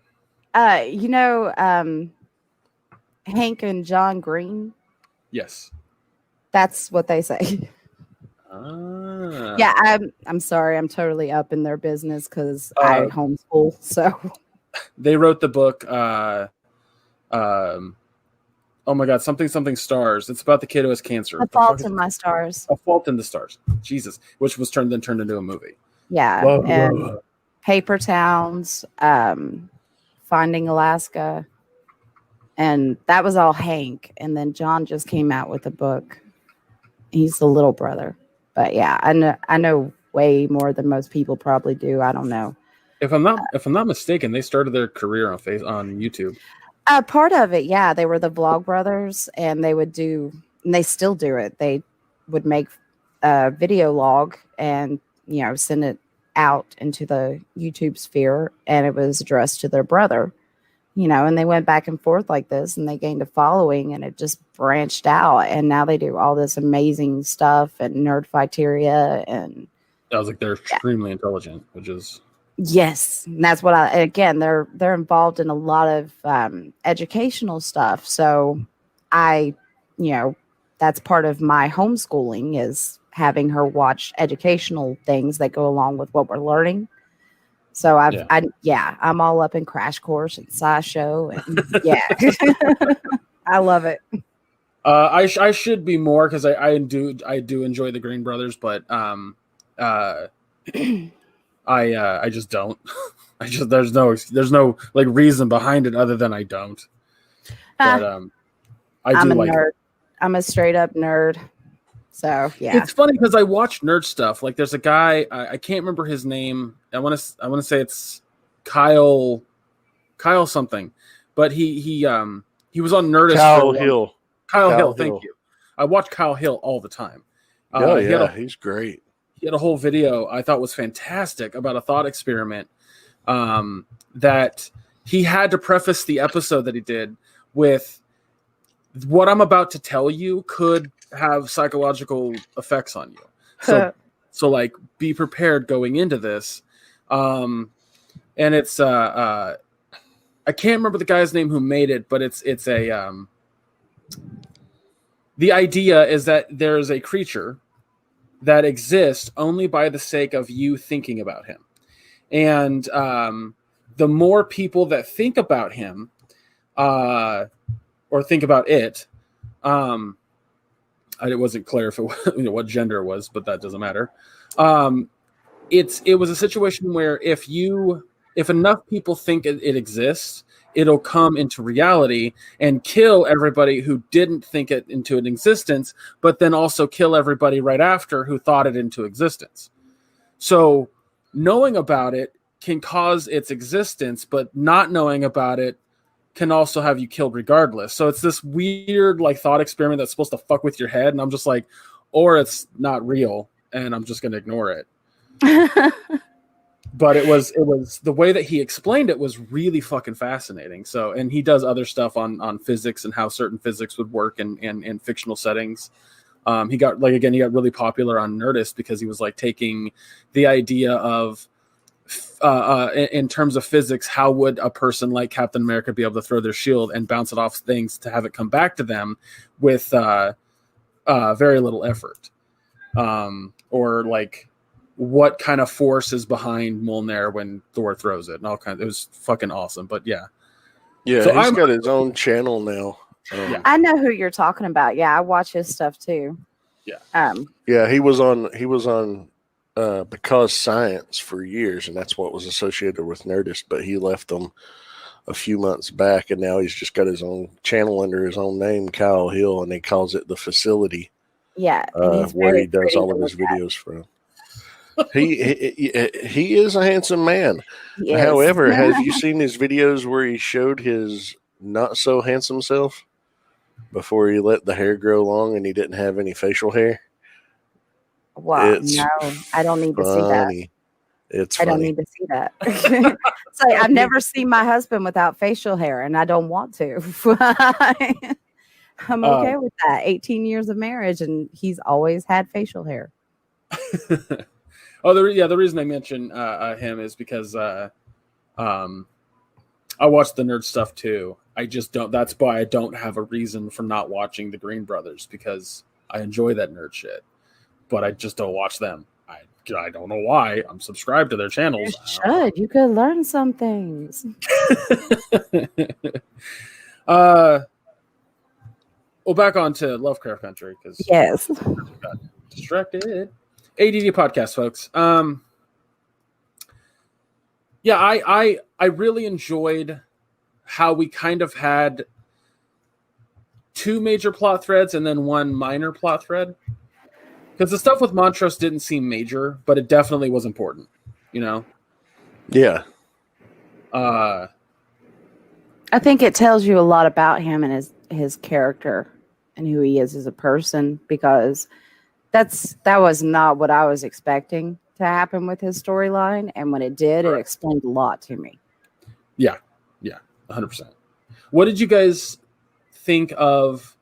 Speaker 3: Hank and John Green.
Speaker 2: Yes.
Speaker 3: That's what they say. Yeah, I'm sorry. I'm totally up in their business because I homeschool. So
Speaker 2: they wrote the book. Oh my God, something stars. It's about the kid who has cancer.
Speaker 3: A Fault in My Stars.
Speaker 2: A Fault in the Stars. Jesus, which was turned into a movie.
Speaker 3: Yeah, and Paper Towns, Finding Alaska, and that was all Hank. And then John just came out with a book. He's the little brother. But yeah, I know way more than most people probably do. I don't know.
Speaker 2: If I'm not mistaken, they started their career on YouTube.
Speaker 3: Part of it, yeah. They were the Vlog Brothers, and they would do, and they still do it. They would make a video log and send it out into the YouTube sphere, and it was addressed to their brother, and they went back and forth like this, and they gained a following, and it just branched out, and now they do all this amazing stuff and Nerdfighteria, and
Speaker 2: I was like, they're extremely intelligent, which is
Speaker 3: yes, and that's what they're involved in a lot of educational stuff. So that's part of my homeschooling is having her watch educational things that go along with what we're learning. So I'm all up in Crash Course and SciShow, and I love it.
Speaker 2: I should be more because I do enjoy the Green Brothers, but I just don't. There's no like reason behind it other than I don't. But
Speaker 3: I'm a nerd. I'm a straight up nerd. So yeah,
Speaker 2: it's funny because I watch nerd stuff. Like there's a guy I can't remember his name. I want to say it's Kyle something, but he was on Nerdist.
Speaker 4: Kyle Hill.
Speaker 2: Kyle Hill. Thank you. I watch Kyle Hill all the time.
Speaker 4: He's great.
Speaker 2: He had a whole video I thought was fantastic about a thought experiment that he had to preface the episode that he did with what I'm about to tell you could have psychological effects on you. So like be prepared going into this. And it's I can't remember the guy's name who made it, but it's a the idea is that there's a creature that exists only by the sake of you thinking about him. And the more people that think about him or think about it, it wasn't clear if it what gender it was, but that doesn't matter. It was a situation where if enough people think it exists, it'll come into reality and kill everybody who didn't think it into an existence, but then also kill everybody right after who thought it into existence. So knowing about it can cause its existence, but not knowing about it can also have you killed regardless. So it's this weird like thought experiment that's supposed to fuck with your head. And I'm just like, or it's not real and I'm just going to ignore it. But it was the way that he explained it was really fucking fascinating. So, and he does other stuff on physics and how certain physics would work in fictional settings. He got really popular on Nerdist because he was like taking the idea of, in terms of physics, how would a person like Captain America be able to throw their shield and bounce it off things to have it come back to them with very little effort? Or like what kind of force is behind Mjolnir when Thor throws it and all kinds. It was fucking awesome. But yeah. So
Speaker 4: he's got his own channel now.
Speaker 3: I know who you're talking about. Yeah, I watch his stuff too.
Speaker 2: Yeah.
Speaker 4: He was on Because Science for years, and that's what was associated with Nerdist, but he left them a few months back, and now he's just got his own channel under his own name, Kyle Hill, and he calls it The Facility.
Speaker 3: Yeah,
Speaker 4: where he does all of his videos from. He is a handsome man. However, have you seen his videos where he showed his not so handsome self before he let the hair grow long and he didn't have any facial hair?
Speaker 3: Wow, no, I don't need to see that.
Speaker 4: It's funny.
Speaker 3: I don't need to see that. So I've never seen my husband without facial hair, and I don't want to. I'm okay with that. 18 years of marriage, and he's always had facial hair.
Speaker 2: The reason I mention him is because I watch the nerd stuff too. I just don't. That's why I don't have a reason for not watching the Green Brothers, because I enjoy that nerd shit, but I just don't watch them. I don't know why. I'm subscribed to their channels.
Speaker 3: You should. You could learn some things.
Speaker 2: Well, back on to Lovecraft Country, because
Speaker 3: yes,
Speaker 2: got distracted. ADD podcast, folks. I really enjoyed how we kind of had two major plot threads and then one minor plot thread. Because the stuff with Montrose didn't seem major, but it definitely was important, you know?
Speaker 4: Yeah.
Speaker 3: I think it tells you a lot about him and his character and who he is as a person, because that was not what I was expecting to happen with his storyline, and when it did, it explained a lot to me.
Speaker 2: Yeah, 100%. What did you guys think of?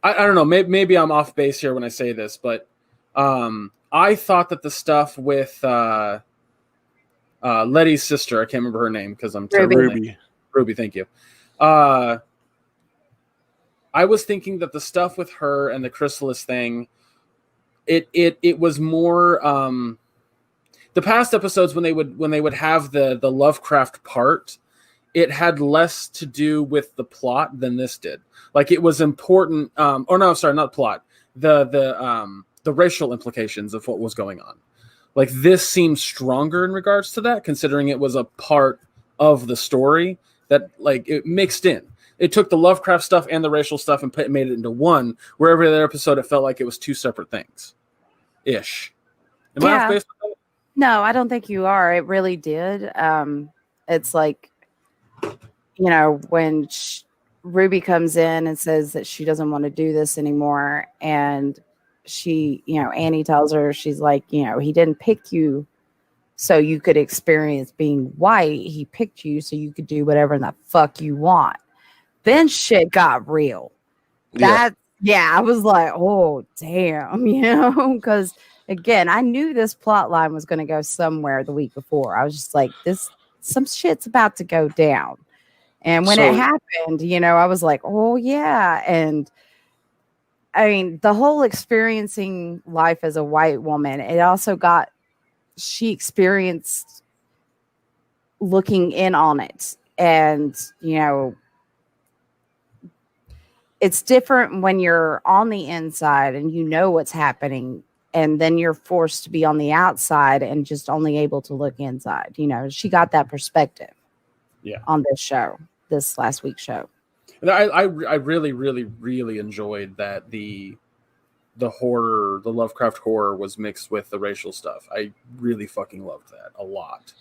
Speaker 2: I don't know. Maybe I'm off base here when I say this, but I thought that the stuff with Letty's sister, I can't remember her name because I'm terrible. Ruby, thank you. I was thinking that the stuff with her and the chrysalis thing, it was more the past episodes when they would have the Lovecraft part, it had less to do with the plot than this did. Like it was important, or no, sorry, not plot. The racial implications of what was going on. Like this seems stronger in regards to that, considering it was a part of the story that like it mixed in. It took the Lovecraft stuff and the racial stuff and made it into one. Where every other episode, it felt like it was two separate things. Ish. Am I off base with that?
Speaker 3: No, I don't think you are. It really did. It's like, when Ruby comes in and says that she doesn't want to do this anymore, and she, Annie tells her, she's like, he didn't pick you so you could experience being white. He picked you so you could do whatever the fuck you want. Then shit got real. I was like, oh, damn, because again, I knew this plot line was going to go somewhere the week before. I was just like, some shit's about to go down. And when it happened, I was like, oh, yeah. And I mean, the whole experiencing life as a white woman, it also she experienced looking in on it. And, it's different when you're on the inside and you know what's happening, and then you're forced to be on the outside and just only able to look inside. She got that perspective on this last week's show.
Speaker 2: And I really, really, really enjoyed that the horror, the Lovecraft horror was mixed with the racial stuff. I really fucking loved that a lot.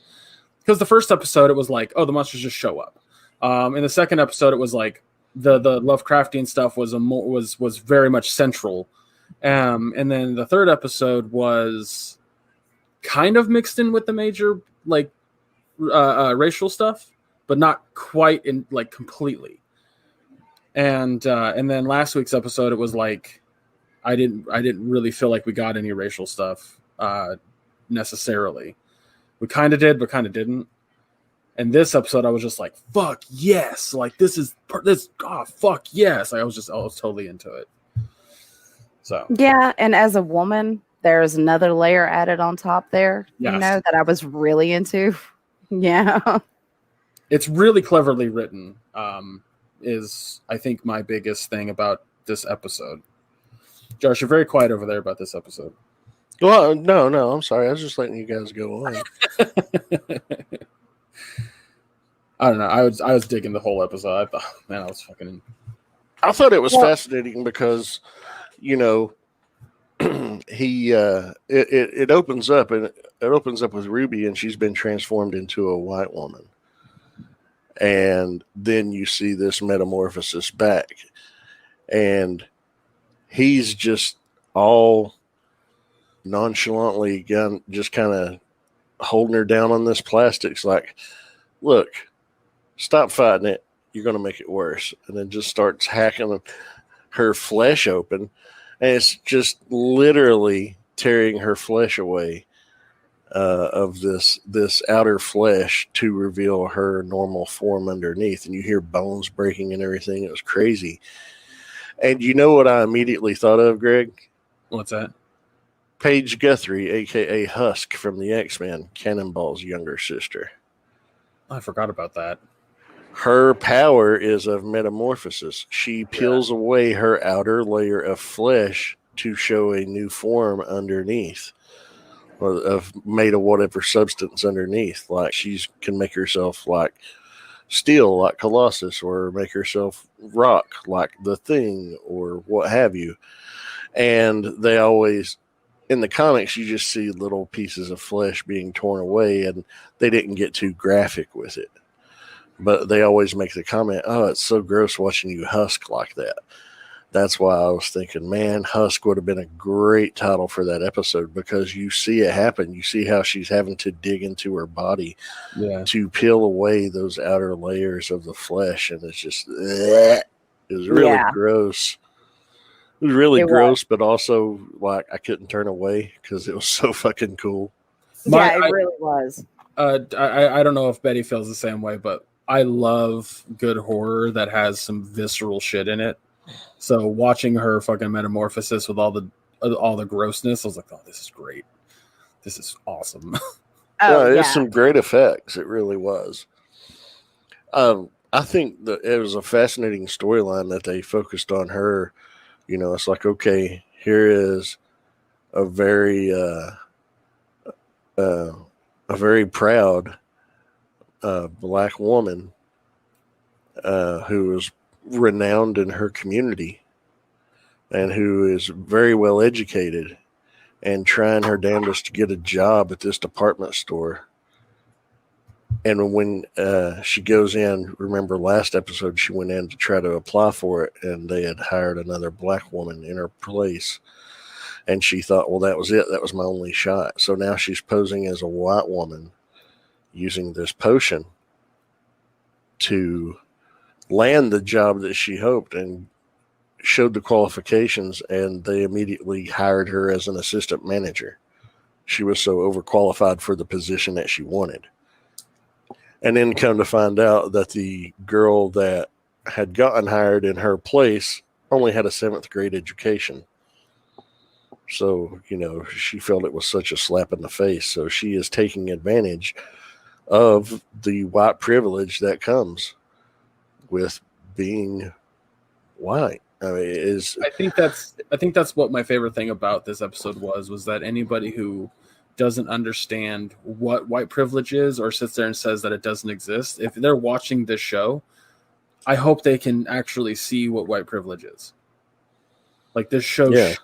Speaker 2: Because the first episode, it was like, oh, the monsters just show up. In the second episode, it was like, the Lovecraftian stuff was very much central, and then the third episode was kind of mixed in with the major like racial stuff, but not quite in like completely. And then last week's episode, it was like I didn't really feel like we got any racial stuff necessarily. We kind of did, but kind of didn't. And this episode, I was just like, fuck yes. Like, fuck yes. I was totally into it. So. Yeah.
Speaker 3: And as a woman, there's another layer added on top there, that I was really into. Yeah.
Speaker 2: It's really cleverly written, is, I think, my biggest thing about this episode. Josh, you're very quiet over there about this episode.
Speaker 4: Well, no, I'm sorry. I was just letting you guys go on.
Speaker 2: I don't know. I was digging the whole episode. I thought, man, I was fucking.
Speaker 4: I thought it was fascinating because, he it opens up with Ruby, and she's been transformed into a white woman, and then you see this metamorphosis back, and he's just all nonchalantly just kind of holding her down on this plastics, like, look. Stop fighting it. You're going to make it worse. And then just starts hacking her flesh open. And it's just literally tearing her flesh away of this outer flesh to reveal her normal form underneath. And you hear bones breaking and everything. It was crazy. And you know what I immediately thought of, Greg?
Speaker 2: What's that?
Speaker 4: Paige Guthrie, a.k.a. Husk from the X-Men, Cannonball's younger sister.
Speaker 2: I forgot about that.
Speaker 4: Her power is of metamorphosis. She peels away her outer layer of flesh to show a new form underneath, or made of whatever substance underneath. Like she can make herself like steel, like Colossus, or make herself rock, like the Thing, or what have you. And they always, in the comics, you just see little pieces of flesh being torn away, and they didn't get too graphic with it. But they always make the comment, oh, it's so gross watching you husk like that. that's why I was thinking, man, Husk would have been a great title for that episode, because you see it happen. You see how she's having to dig into her body
Speaker 2: Yeah.
Speaker 4: to peel away those outer layers of the flesh, and it's just, it was really
Speaker 3: Yeah.
Speaker 4: gross. It was really
Speaker 3: It was.
Speaker 4: gross, but also like I couldn't turn away because it was so fucking cool.
Speaker 3: Yeah, it really was.
Speaker 2: I don't know if Betty feels the same way, but I love good horror that has some visceral shit in it. So watching her fucking metamorphosis with all the grossness, I was like, oh, this is great. This is awesome.
Speaker 4: It's some great effects. It really was. I think that it was a fascinating storyline that they focused on her. You know, it's like, okay, here is a very proud black woman who is renowned in her community and who is very well educated and trying her damnedest to get a job at this department store. And when she goes in, remember last episode, she went in to try to apply for it, and they had hired another black woman in her place. And she thought, well, that was it. That was my only shot. So now she's posing as a white woman using this potion to land the job that she hoped, and showed the qualifications, and they immediately hired her as an assistant manager. She was so overqualified for the position that she wanted. And then come to find out that the girl that had gotten hired in her place only had a 7th grade education. So, you know, she felt it was such a slap in the face. So she is taking advantage of the white privilege that comes with being white. I mean,
Speaker 2: I think that's what my favorite thing about this episode was that anybody who doesn't understand what white privilege is, or sits there and says that it doesn't exist, if they're watching this show, I hope they can actually see what white privilege is. Like, this show.
Speaker 4: Yeah.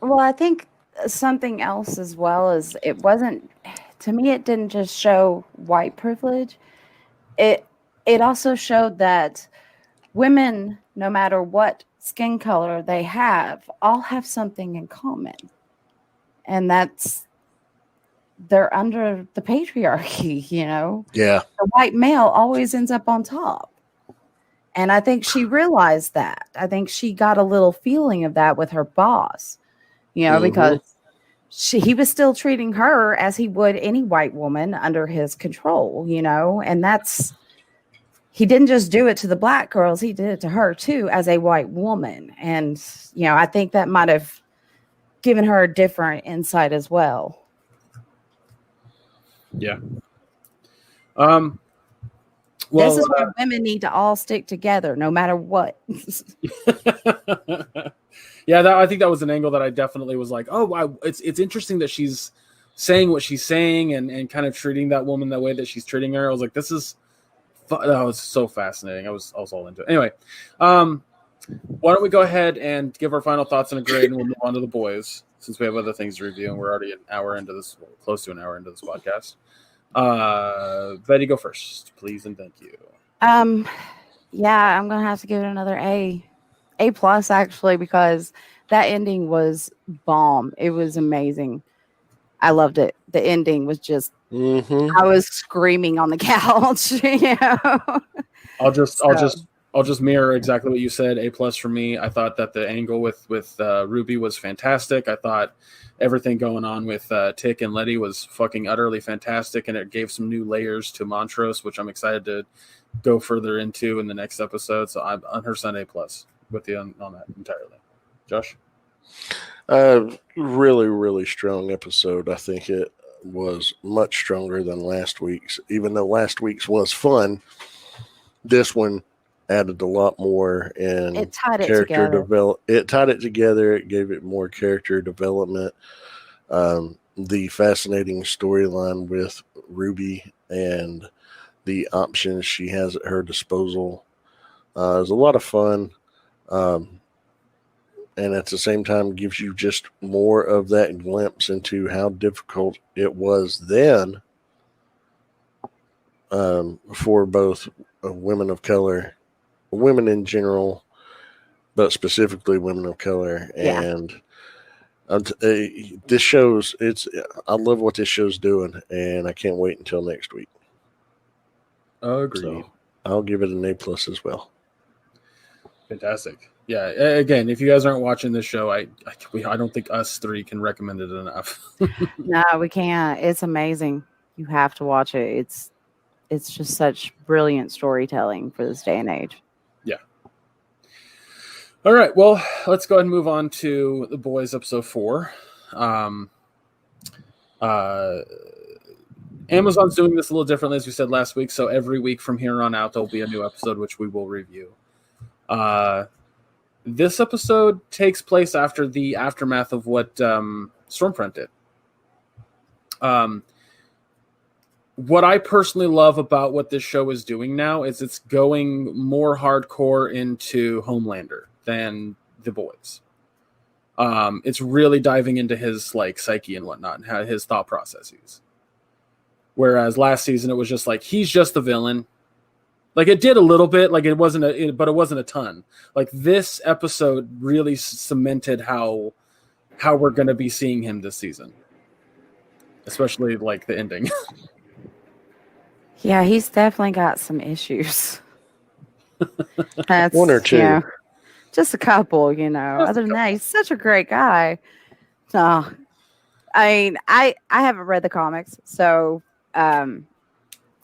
Speaker 3: Well, I think something else as well is, it wasn't, to me, it didn't just show white privilege. It also showed that women, no matter what skin color they have, all have something in common. And that's, they're under the patriarchy, you know?
Speaker 4: Yeah.
Speaker 3: The white male always ends up on top. And I think she realized that. I think she got a little feeling of that with her boss, you know, because he was still treating her as he would any white woman under his control, you know? And that's, he didn't just do it to the black girls, he did it to her too, as a white woman. And, you know, I think that might have given her a different insight as well.
Speaker 2: Yeah.
Speaker 3: Well, this is why women need to all stick together, no matter what.
Speaker 2: Yeah, I think that was an angle that I definitely was like, oh, wow, it's interesting that she's saying what she's saying and kind of treating that woman the way that she's treating her. I was like, that was so fascinating. I was all into it. Anyway, why don't we go ahead and give our final thoughts and a grade, and we'll move on to the boys, since we have other things to review, and we're already close to an hour into this podcast. Betty, go first, please, and thank you.
Speaker 3: Yeah, I'm gonna have to give it another A plus, actually, because that ending was bomb. It was amazing. I loved it. The ending was just, I was screaming on the couch. You know?
Speaker 2: I'll just mirror exactly what you said. A plus for me. I thought that the angle with Ruby was fantastic. I thought everything going on with Tick and Letty was fucking utterly fantastic, and it gave some new layers to Montrose, which I'm excited to go further into in the next episode. So I'm 100% A plus with you on that entirely. Josh?
Speaker 4: Really, really strong episode. I think it was much stronger than last week's. Even though last week's was fun, this one added a lot more, and
Speaker 3: it tied it
Speaker 4: character
Speaker 3: together.
Speaker 4: It tied it together. It gave it more character development. The fascinating storyline with Ruby and the options she has at her disposal is a lot of fun. And at the same time gives you just more of that glimpse into how difficult it was then for both women of color, women in general, but specifically women of color.
Speaker 3: Yeah.
Speaker 4: And this show's I love what this show's doing, and I can't wait until next week.
Speaker 2: Agreed.
Speaker 4: So I'll give it an A+ as well.
Speaker 2: Fantastic. Yeah. Again, if you guys aren't watching this show, I don't think us three can recommend it enough.
Speaker 3: No, we can't. It's amazing. You have to watch it. It's just such brilliant storytelling for this day and age.
Speaker 2: Yeah. All right. Well, let's go ahead and move on to The Boys episode 4. Amazon's doing this a little differently, as we said last week. So every week from here on out, there'll be a new episode, which we will review. This episode takes place after the aftermath of what Stormfront did. What I personally love about what this show is doing now is it's going more hardcore into Homelander than The Boys. It's really diving into his like psyche and whatnot and how his thought processes. Whereas last season it was just like he's just the villain. Like it did a little bit, like but it wasn't a ton. Like this episode really cemented how we're going to be seeing him this season, especially like the ending.
Speaker 3: Yeah, he's definitely got some issues. That's
Speaker 4: One or two.
Speaker 3: Yeah, just a couple, Other than that, he's such a great guy. No, I mean, I haven't read the comics, so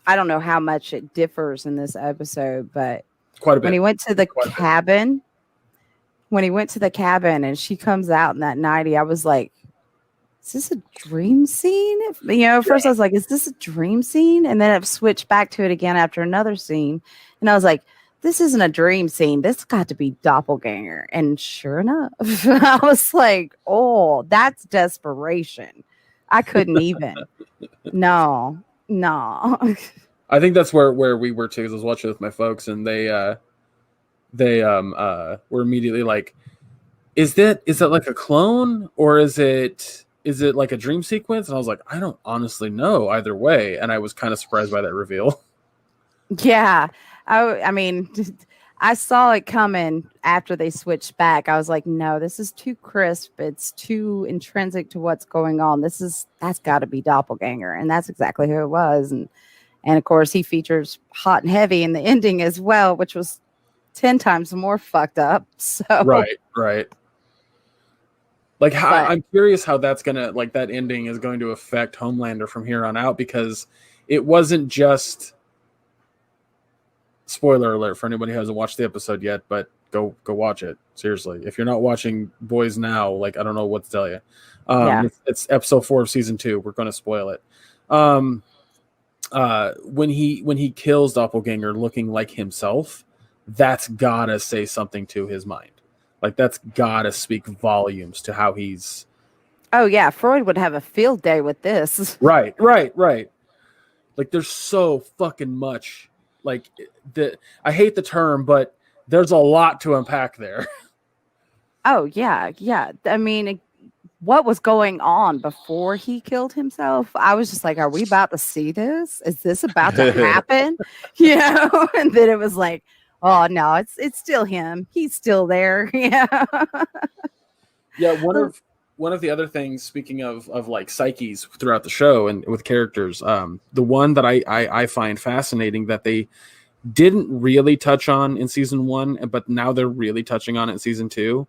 Speaker 3: I don't know how much it differs in this episode, but
Speaker 2: Quite a bit.
Speaker 3: when he went to the cabin and she comes out in that nightie, I was like, is this a dream scene? First I was like, is this a dream scene? And then I've switched back to it again after another scene. And I was like, this isn't a dream scene. This got to be doppelganger. And sure enough, I was like, oh, that's desperation. I couldn't even. No.
Speaker 2: I think that's where we were too, because I was watching with my folks and they were immediately like, is that like a clone or is it like a dream sequence? And I was like, I don't honestly know either way. And I was kind of surprised by that reveal.
Speaker 3: Yeah. I mean, I saw it coming after they switched back. I was like, no, this is too crisp. It's too intrinsic to what's going on. That's got to be doppelganger. And that's exactly who it was. And of course, he features hot and heavy in the ending as well, which was 10 times more fucked up. So
Speaker 2: Right. Like I'm curious how that's gonna that ending is going to affect Homelander from here on out, because it wasn't just, spoiler alert for anybody who hasn't watched the episode yet, but go watch it. Seriously. If you're not watching Boys now, I don't know what to tell you. It's episode 4 of season 2. We're going to spoil it. When he kills Doppelganger looking like himself, that's gotta say something to his mind. That's gotta speak volumes to how he's.
Speaker 3: Oh yeah, Freud would have a field day with this.
Speaker 2: Right. There's so fucking much. I hate the term, but there's a lot to unpack there.
Speaker 3: Oh yeah. I mean, what was going on before he killed himself? I was just like, are we about to see this? Is this about to happen? And then it was like, oh no, it's still him. He's still there. Yeah.
Speaker 2: Yeah. One of the other things, speaking of psyches throughout the show and with characters, the one that I find fascinating that they didn't really touch on in season 1, but now they're really touching on it in season 2.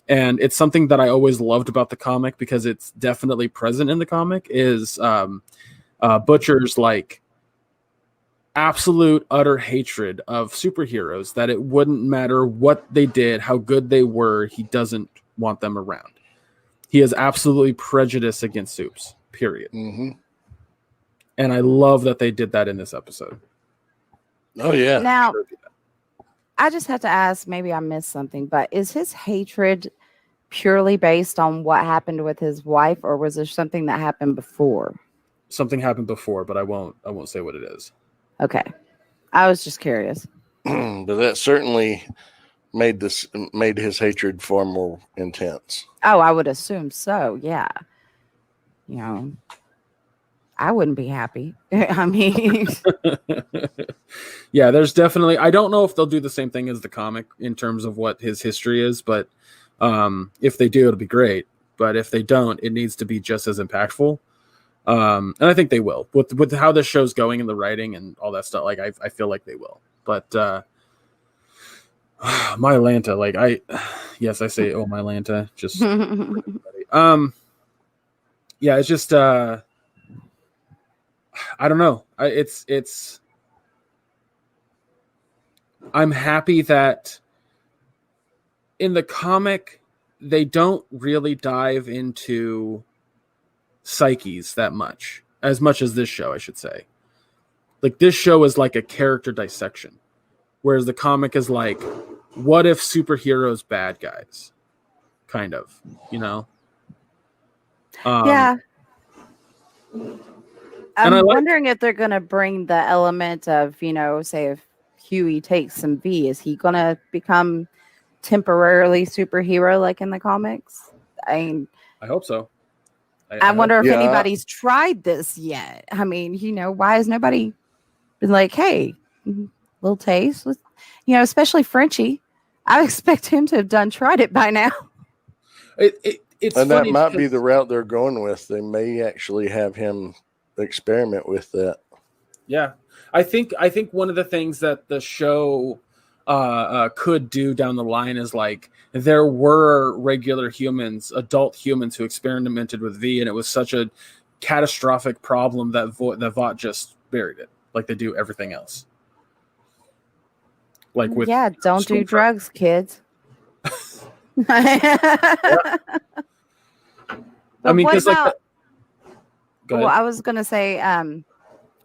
Speaker 2: And it's something that I always loved about the comic, because it's definitely present in the comic, is Butcher's absolute utter hatred of superheroes, that it wouldn't matter what they did, how good they were, he doesn't want them around. He is absolutely prejudiced against supes, period.
Speaker 4: Mm-hmm.
Speaker 2: And I love that they did that in this episode.
Speaker 4: Oh, yeah.
Speaker 3: Now, I just have to ask, maybe I missed something, but is his hatred purely based on what happened with his wife, or was there something that happened before?
Speaker 2: Something happened before, but I won't say what it is.
Speaker 3: Okay. I was just curious.
Speaker 4: But that certainly made his hatred far more intense.
Speaker 3: Oh, I would assume so. Yeah. I wouldn't be happy. I mean,
Speaker 2: Yeah, there's definitely. I don't know if they'll do the same thing as the comic in terms of what his history is, but if they do, it'll be great. But if they don't, it needs to be just as impactful. And I think they will with how this show's going and the writing and all that stuff. Like I feel like they will. But my Atlanta, like yes, I say oh my Atlanta. Just yeah, it's just I don't know. It's I'm happy that in the comic they don't really dive into psyches that much as this show, I should say. Like this show is like a character dissection, whereas the comic is like, what if superheroes bad guys? Kind of, you know?
Speaker 3: yeah.
Speaker 2: And
Speaker 3: I'm wondering if they're going to bring the element of, say if Huey takes some V, is he going to become temporarily superhero like in the comics? I
Speaker 2: hope so.
Speaker 3: I wonder if
Speaker 4: Yeah.
Speaker 3: anybody's tried this yet. I mean, why has nobody been like, hey, little taste, especially Frenchie. I expect him to have tried it by now.
Speaker 2: It's
Speaker 4: and
Speaker 2: funny
Speaker 4: that might be
Speaker 2: because-
Speaker 4: the route they're going with. They may actually have him experiment with that.
Speaker 2: Yeah, I think one of the things that the show could do down the line is like there were regular humans, adult humans who experimented with V, and it was such a catastrophic problem that Vought just buried it, like they do everything else. Like with
Speaker 3: don't do drugs, kids.
Speaker 2: I mean,
Speaker 3: what
Speaker 2: because
Speaker 3: well, I was gonna say,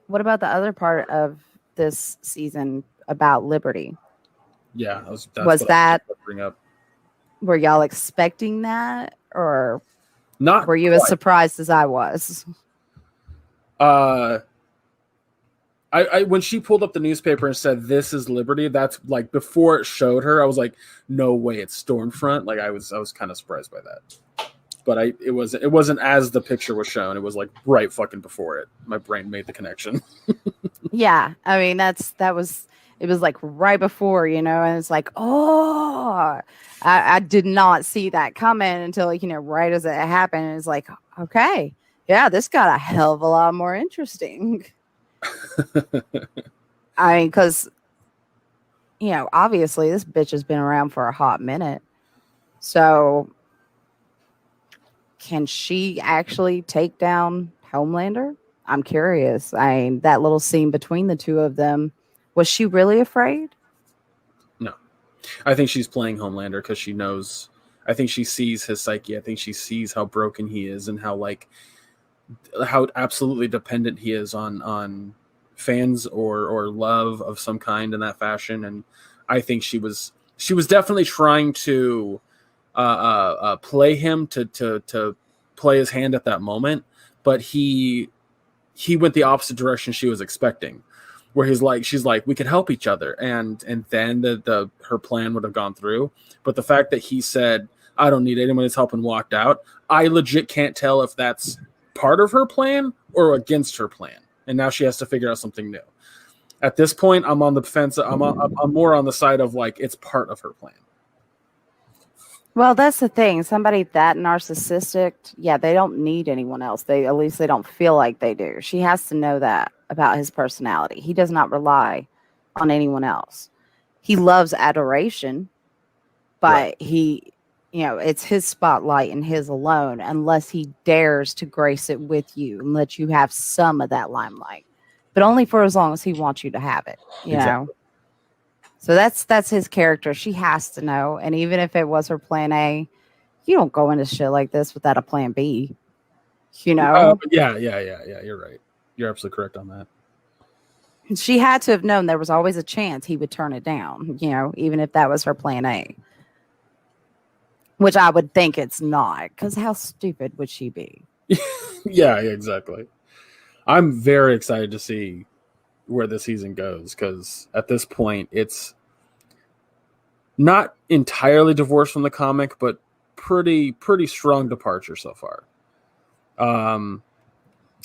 Speaker 3: what about the other part of this season about Liberty?
Speaker 2: Yeah, that's
Speaker 3: was that
Speaker 2: bring up?
Speaker 3: Were y'all expecting that, or
Speaker 2: not?
Speaker 3: Were you as surprised as I was?
Speaker 2: I when she pulled up the newspaper and said this is Liberty, that's like before it showed her, I was like, no way, it's Stormfront. Like I was kind of surprised by that. But it wasn't as the picture was shown. It was like right fucking before it. My brain made the connection.
Speaker 3: Yeah, I mean it was like right before, and it's like, oh, I did not see that coming until right as it happened. And it's like, okay, yeah, this got a hell of a lot more interesting. I mean, because obviously this bitch has been around for a hot minute, so can she actually take down Homelander? I'm curious. That little scene between the two of them, was she really afraid? No,
Speaker 2: I think she's playing Homelander because she knows. I think she sees his psyche. I think she sees how broken he is and how absolutely dependent he is on fans or love of some kind in that fashion. And I think she was definitely trying to play him to play his hand at that moment, but he went the opposite direction she was expecting, where she's like, we could help each other, and then her plan would have gone through. But the fact that he said, I don't need anybody's help, and walked out, I legit can't tell if that's part of her plan or against her plan, and now she has to figure out something new. At this point, I'm on the fence. I'm more on the side of like it's part of her plan.
Speaker 3: Well, that's the thing. Somebody that narcissistic, yeah, they don't need anyone else. At least they don't feel like they do. She has to know that about his personality. He does not rely on anyone else. He loves adoration, but
Speaker 2: Right.
Speaker 3: he, it's his spotlight and his alone, unless he dares to grace it with you and let you have some of that limelight, but only for as long as he wants you to have it, you know? So that's his character. She has to know. And even if it was her plan A, you don't go into shit like this without a plan B.
Speaker 2: Yeah. You're right. You're absolutely correct on that.
Speaker 3: She had to have known there was always a chance he would turn it down, even if that was her plan A. Which I would think it's not, because how stupid would she be?
Speaker 2: Yeah, exactly. I'm very excited to see where the season goes, because at this point it's not entirely divorced from the comic, but pretty strong departure so far.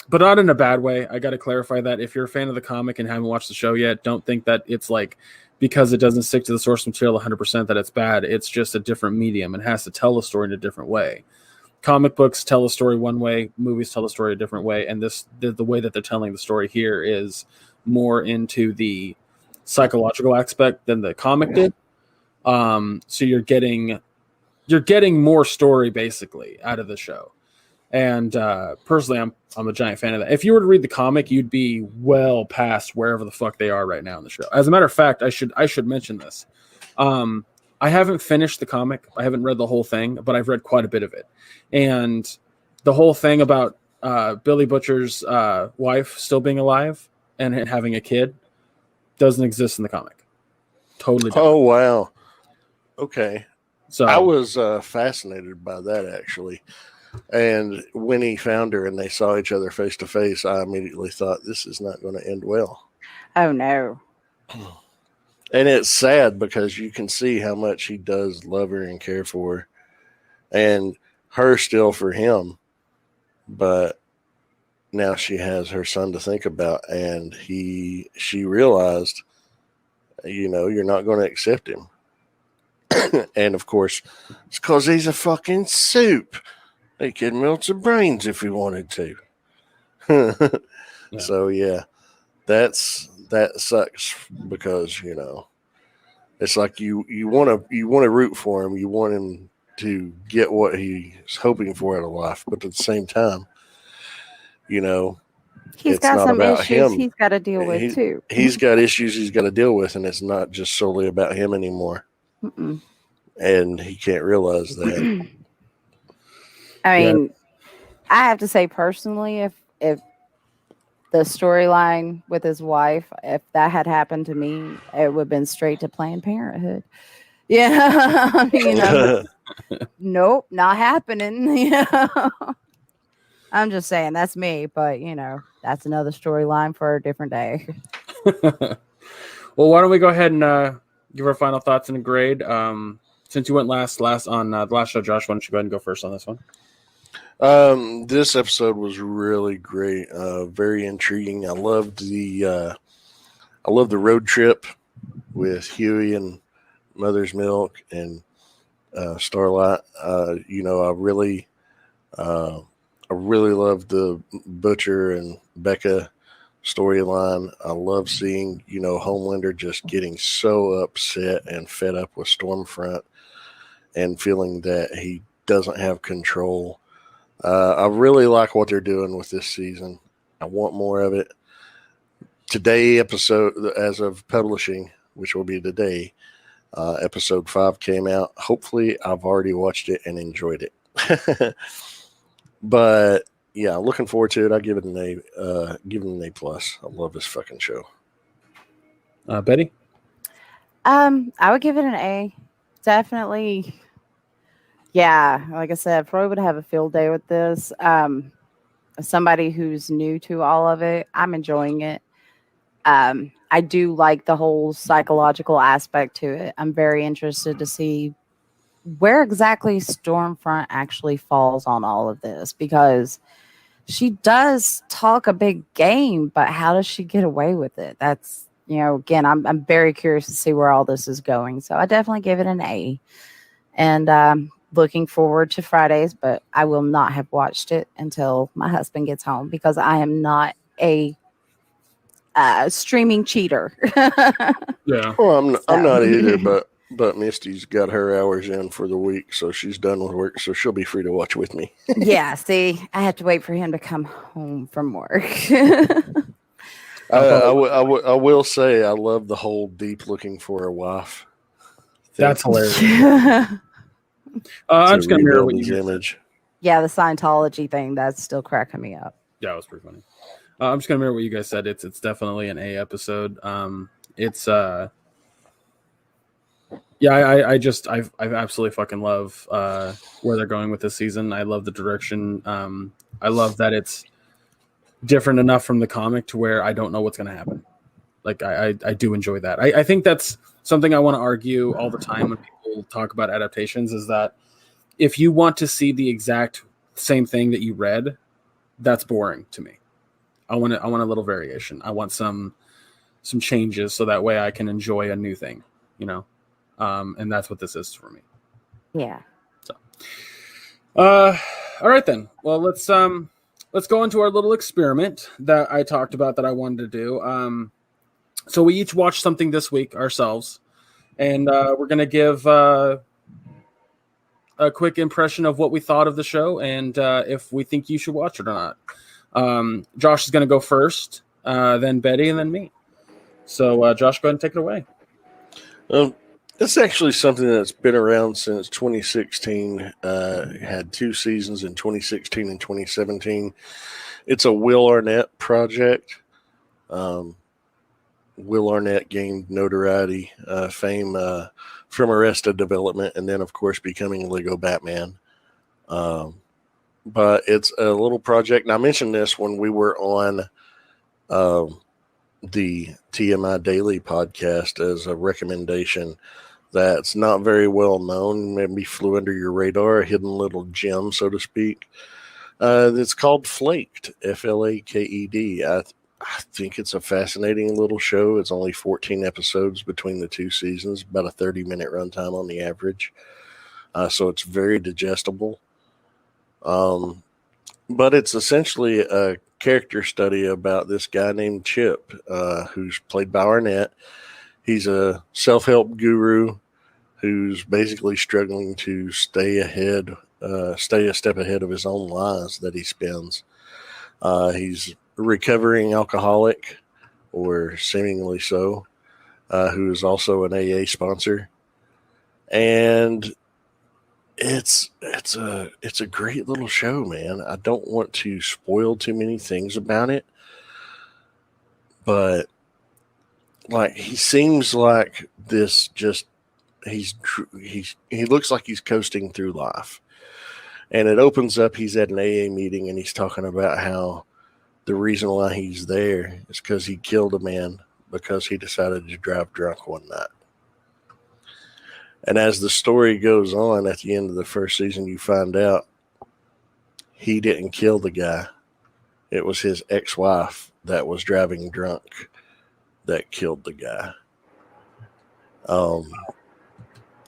Speaker 2: but not in a bad way. I got to clarify that if you're a fan of the comic and haven't watched the show yet, don't think that it's like because it doesn't stick to the source material 100% that it's bad. It's just a different medium and has to tell the story in a different way. Comic books tell a story one way, movies tell a story a different way, and the way that they're telling the story here is more into the psychological aspect than the comic did. So you're getting more story basically out of the show. And personally, I'm a giant fan of that. If you were to read the comic, you'd be well past wherever the fuck they are right now in the show. As a matter of fact, I should mention this. I haven't finished the comic. I haven't read the whole thing, but I've read quite a bit of it. And the whole thing about Billy Butcher's wife still being alive and having a kid doesn't exist in the comic. Totally different.
Speaker 4: Oh, wow. Okay.
Speaker 2: So
Speaker 4: I was fascinated by that, actually. And when he found her and they saw each other face to face, I immediately thought, this is not going to end well.
Speaker 3: Oh, no.
Speaker 4: And it's sad because you can see how much he does love her and care for her. And her still for him. But now she has her son to think about. And she realized, you're not going to accept him. And, of course, it's because he's a fucking soup. He could melt your brains if he wanted to.
Speaker 2: Yeah.
Speaker 4: So yeah, that sucks because it's like you want to root for him. You want him to get what he's hoping for out of life, but at the same time,
Speaker 3: He's
Speaker 4: it's
Speaker 3: got
Speaker 4: not
Speaker 3: some
Speaker 4: about
Speaker 3: issues
Speaker 4: him.
Speaker 3: he's got to deal with too.
Speaker 4: He's got issues he's got to deal with, and it's not just solely about him anymore.
Speaker 3: Mm-mm.
Speaker 4: And he can't realize that.
Speaker 3: I mean, I have to say personally, if the storyline with his wife, if that had happened to me, it would have been straight to Planned Parenthood. Yeah, I mean, nope, not happening. I'm just saying that's me, but that's another storyline for a different day.
Speaker 2: Well, why don't we go ahead and give our final thoughts and a grade? Since you went last on the last show, Josh, why don't you go ahead and go first on this one?
Speaker 4: This episode was really great. Very intriguing. I loved the road trip with Huey and Mother's Milk and Starlight. I really loved the Butcher and Becca storyline. I love seeing, Homelander just getting so upset and fed up with Stormfront and feeling that he doesn't have control. I really like what they're doing with this season. I want more of it. Today episode, as of publishing, which will be today, episode 5 came out. Hopefully I've already watched it and enjoyed it. But yeah, looking forward to it. I give it an A. Give it an A+. I love this fucking show.
Speaker 2: Betty?
Speaker 3: I would give it an A. Definitely. Yeah, like I said, Troy would have a field day with this. As somebody who's new to all of it, I'm enjoying it. I do like the whole psychological aspect to it. I'm very interested to see where exactly Stormfront actually falls on all of this, because she does talk a big game, but how does she get away with it? That's, again, I'm very curious to see where all this is going. So I definitely give it an A. And looking forward to Fridays, but I will not have watched it until my husband gets home, because I am not a streaming cheater.
Speaker 2: Yeah.
Speaker 4: Well, I'm not either, but Misty's got her hours in for the week, so she's done with work, so she'll be free to watch with me.
Speaker 3: Yeah, see, I have to wait for him to come home from work.
Speaker 4: I will say I love the whole deep looking for a wife thing.
Speaker 2: That's hilarious. I'm just gonna mirror what you
Speaker 4: image.
Speaker 3: Yeah, the Scientology thing, that's still cracking me up.
Speaker 2: Yeah, it was pretty funny. I'm just gonna mirror what you guys said. It's definitely an A episode. It's yeah, I absolutely fucking love where they're going with this season. I love the direction. I love that it's different enough from the comic to where I don't know what's gonna happen. Like I do enjoy that. I think that's something I want to argue all the time when people talk about adaptations, is that if you want to see the exact same thing that you read, that's boring to me. I want a little variation. I want some changes so that way I can enjoy a new thing, and that's what this is for me.
Speaker 3: Yeah.
Speaker 2: So, all right then. Well, let's go into our little experiment that I talked about that I wanted to do. So we each watched something this week ourselves, and we're gonna give a quick impression of what we thought of the show and if we think you should watch it or not. Josh is gonna go first, then Betty, and then me. So, Josh, go ahead and take it away.
Speaker 4: It's actually something that's been around since 2016. Had 2 seasons in 2016 and 2017. It's a Will Arnett project. Will Arnett gained notoriety, fame from Arrested Development, and then, of course, becoming Lego Batman. But it's a little project, and I mentioned this when we were on the TMI Daily podcast as a recommendation that's not very well known, maybe flew under your radar, a hidden little gem, so to speak. It's called Flaked, Flaked. I think it's a fascinating little show. It's only 14 episodes between the 2 seasons, about a 30-minute runtime on the average. So it's very digestible. But it's essentially a character study about this guy named Chip, who's played by Arnett. He's a self-help guru who's basically struggling to stay a step ahead of his own lies that he spins. He's a recovering alcoholic, or seemingly so, who is also an AA sponsor. And it's a great little show, man. I don't want to spoil too many things about it, but like, he seems like this just he looks like he's coasting through life. And it opens up, he's at an AA meeting and he's talking about how the reason why he's there is because he killed a man because he decided to drive drunk one night. And as the story goes on, at the end of the first season, you find out he didn't kill the guy. It was his ex-wife that was driving drunk that killed the guy.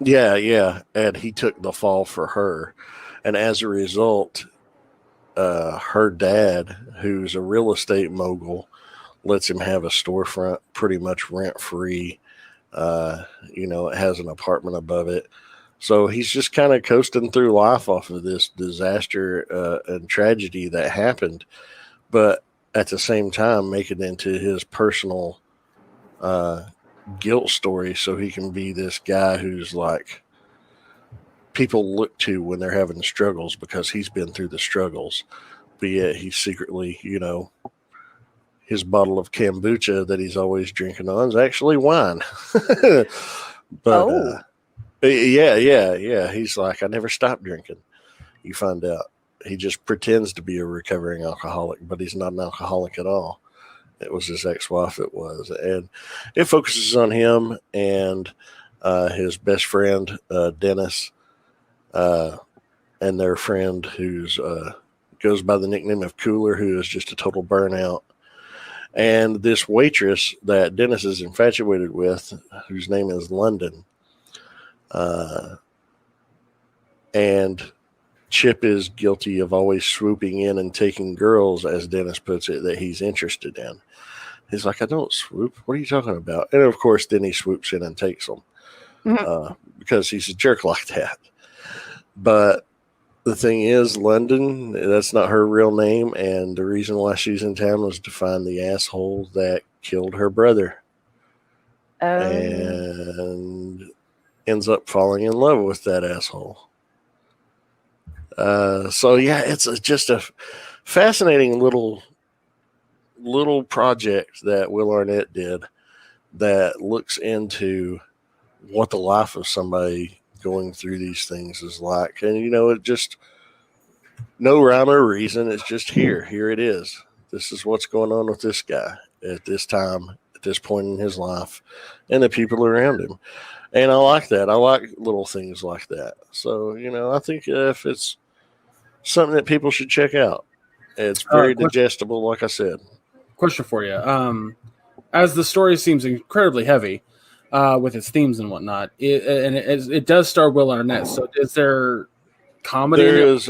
Speaker 4: Yeah. And he took the fall for her. And as a result, her dad, who's a real estate mogul, lets him have a storefront pretty much rent-free. It has an apartment above it. So he's just kind of coasting through life off of this disaster and tragedy that happened, but at the same time make it into his personal guilt story, so he can be this guy who's like people look to when they're having struggles because he's been through the struggles, but yet he's secretly, his bottle of kombucha that he's always drinking on is actually wine. But yeah. He's like, I never stopped drinking. You find out he just pretends to be a recovering alcoholic, but he's not an alcoholic at all. It was his ex-wife. It was, and it focuses on him and his best friend Dennis, and their friend who's goes by the nickname of Cooler, who is just a total burnout. And this waitress that Dennis is infatuated with, whose name is London. And Chip is guilty of always swooping in and taking girls, as Dennis puts it, that he's interested in. He's like, I don't swoop. What are you talking about? And of course, then he swoops in and takes them because he's a jerk like that. But the thing is, London, that's not her real name. And the reason why she's in town was to find the asshole that killed her brother. And ends up falling in love with that asshole. So yeah, it's just a fascinating little project that Will Arnett did that looks into what the life of somebody going through these things is like. And it just, no rhyme or reason. It's just here it is. This is what's going on with this guy at this time, at this point in his life, and the people around him. And I like that. I like little things like that. So, I think if it's something that people should check out, it's very digestible, like I said.
Speaker 2: question for you. As the story seems incredibly heavy with its themes and whatnot, it does star Will Arnett. So is there comedy?
Speaker 4: There's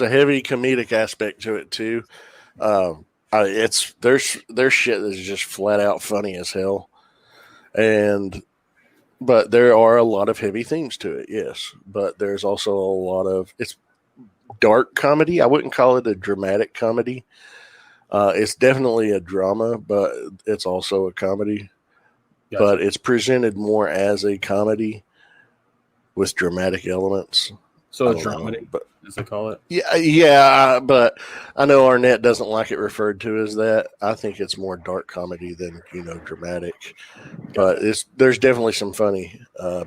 Speaker 4: a heavy comedic aspect to it too. There's shit that's just flat out funny as hell, but there are a lot of heavy themes to it. Yes, but there's also a lot of it's dark comedy. I wouldn't call it a dramatic comedy. It's definitely a drama, but it's also a comedy.
Speaker 2: Gotcha.
Speaker 4: But it's presented more as a comedy with dramatic elements.
Speaker 2: So a dramedy, as they call it.
Speaker 4: Yeah, but I know Arnett doesn't like it referred to as that. I think it's more dark comedy than dramatic. But there's definitely some funny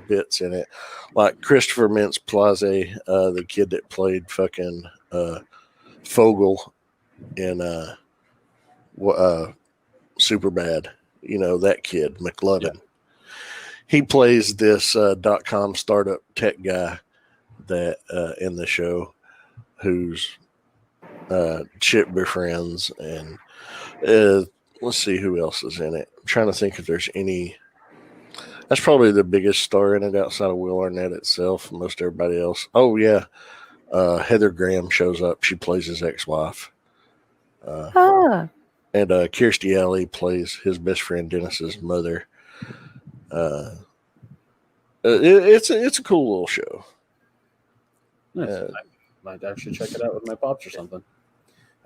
Speaker 4: bits in it, like Christopher Mintz-Plasse, the kid that played fucking Fogel in Superbad. That kid McLovin. Yeah. He plays this .com startup tech guy that in the show who's Chip befriends, and let's see who else is in it. I'm trying to think if there's any. That's probably the biggest star in it outside of Will Arnett itself. Most everybody else. Oh yeah, Heather Graham shows up. She plays his ex-wife. And Kirstie Alley plays his best friend Dennis's mother. It's a cool little show.
Speaker 2: Nice. I might actually check it out with my pops or something.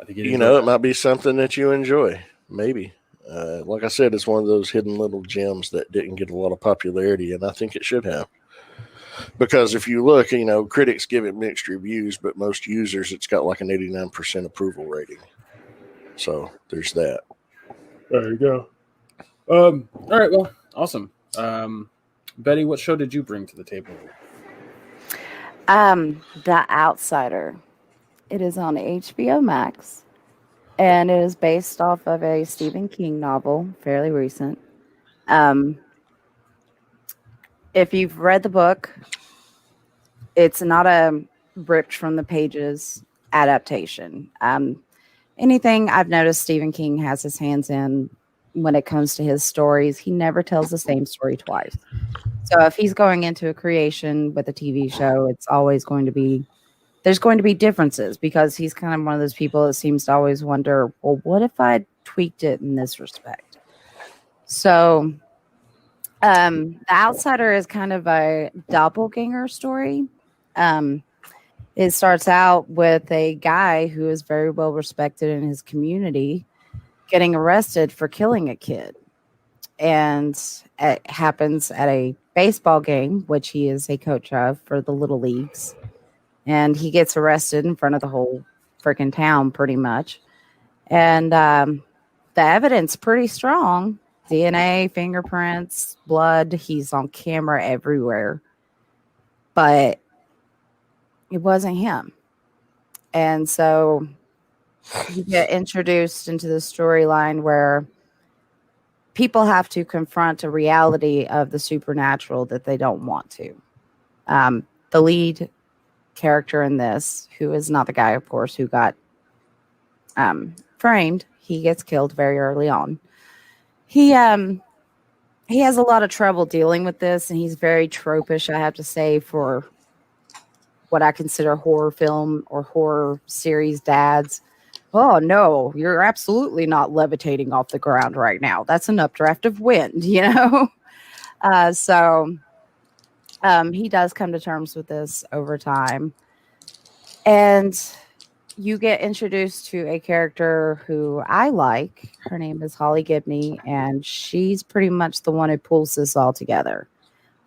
Speaker 2: I think
Speaker 4: it might be something that you enjoy. Maybe. Like I said, it's one of those hidden little gems that didn't get a lot of popularity, and I think it should have. Because if you look, critics give it mixed reviews, but most users, it's got like an 89% approval rating. So there's that.
Speaker 2: There you go. All right. Well, awesome. Betty, what show did you bring to the table?
Speaker 3: The Outsider. It is on HBO Max, and it is based off of a Stephen King novel, fairly recent. If you've read the book, it's not a ripped from the pages adaptation. Anything I've noticed Stephen King has his hands in when it comes to his stories, he never tells the same story twice. So if he's going into a creation with a TV show, it's always going to be, there's going to be differences, because he's kind of one of those people that seems to always wonder, well, what if I tweaked it in this respect? So The Outsider is kind of a doppelganger story. It starts out with a guy who is very well respected in his community getting arrested for killing a kid. And it happens at a baseball game, which he is a coach of for the little leagues. And he gets arrested in front of the whole freaking town, pretty much. And the evidence pretty strong. DNA, fingerprints, blood. He's on camera everywhere. But it wasn't him. And so you get introduced into the storyline where people have to confront a reality of the supernatural that they don't want to. The lead character in this, who is not the guy, of course, who got framed, he gets killed very early on. He has a lot of trouble dealing with this, and he's very tropish, I have to say, for what I consider horror film or horror series dads. Oh, no, you're absolutely not levitating off the ground right now. That's an updraft of wind, So he does come to terms with this over time. And you get introduced to a character who I like. Her name is Holly Gibney, and she's pretty much the one who pulls this all together.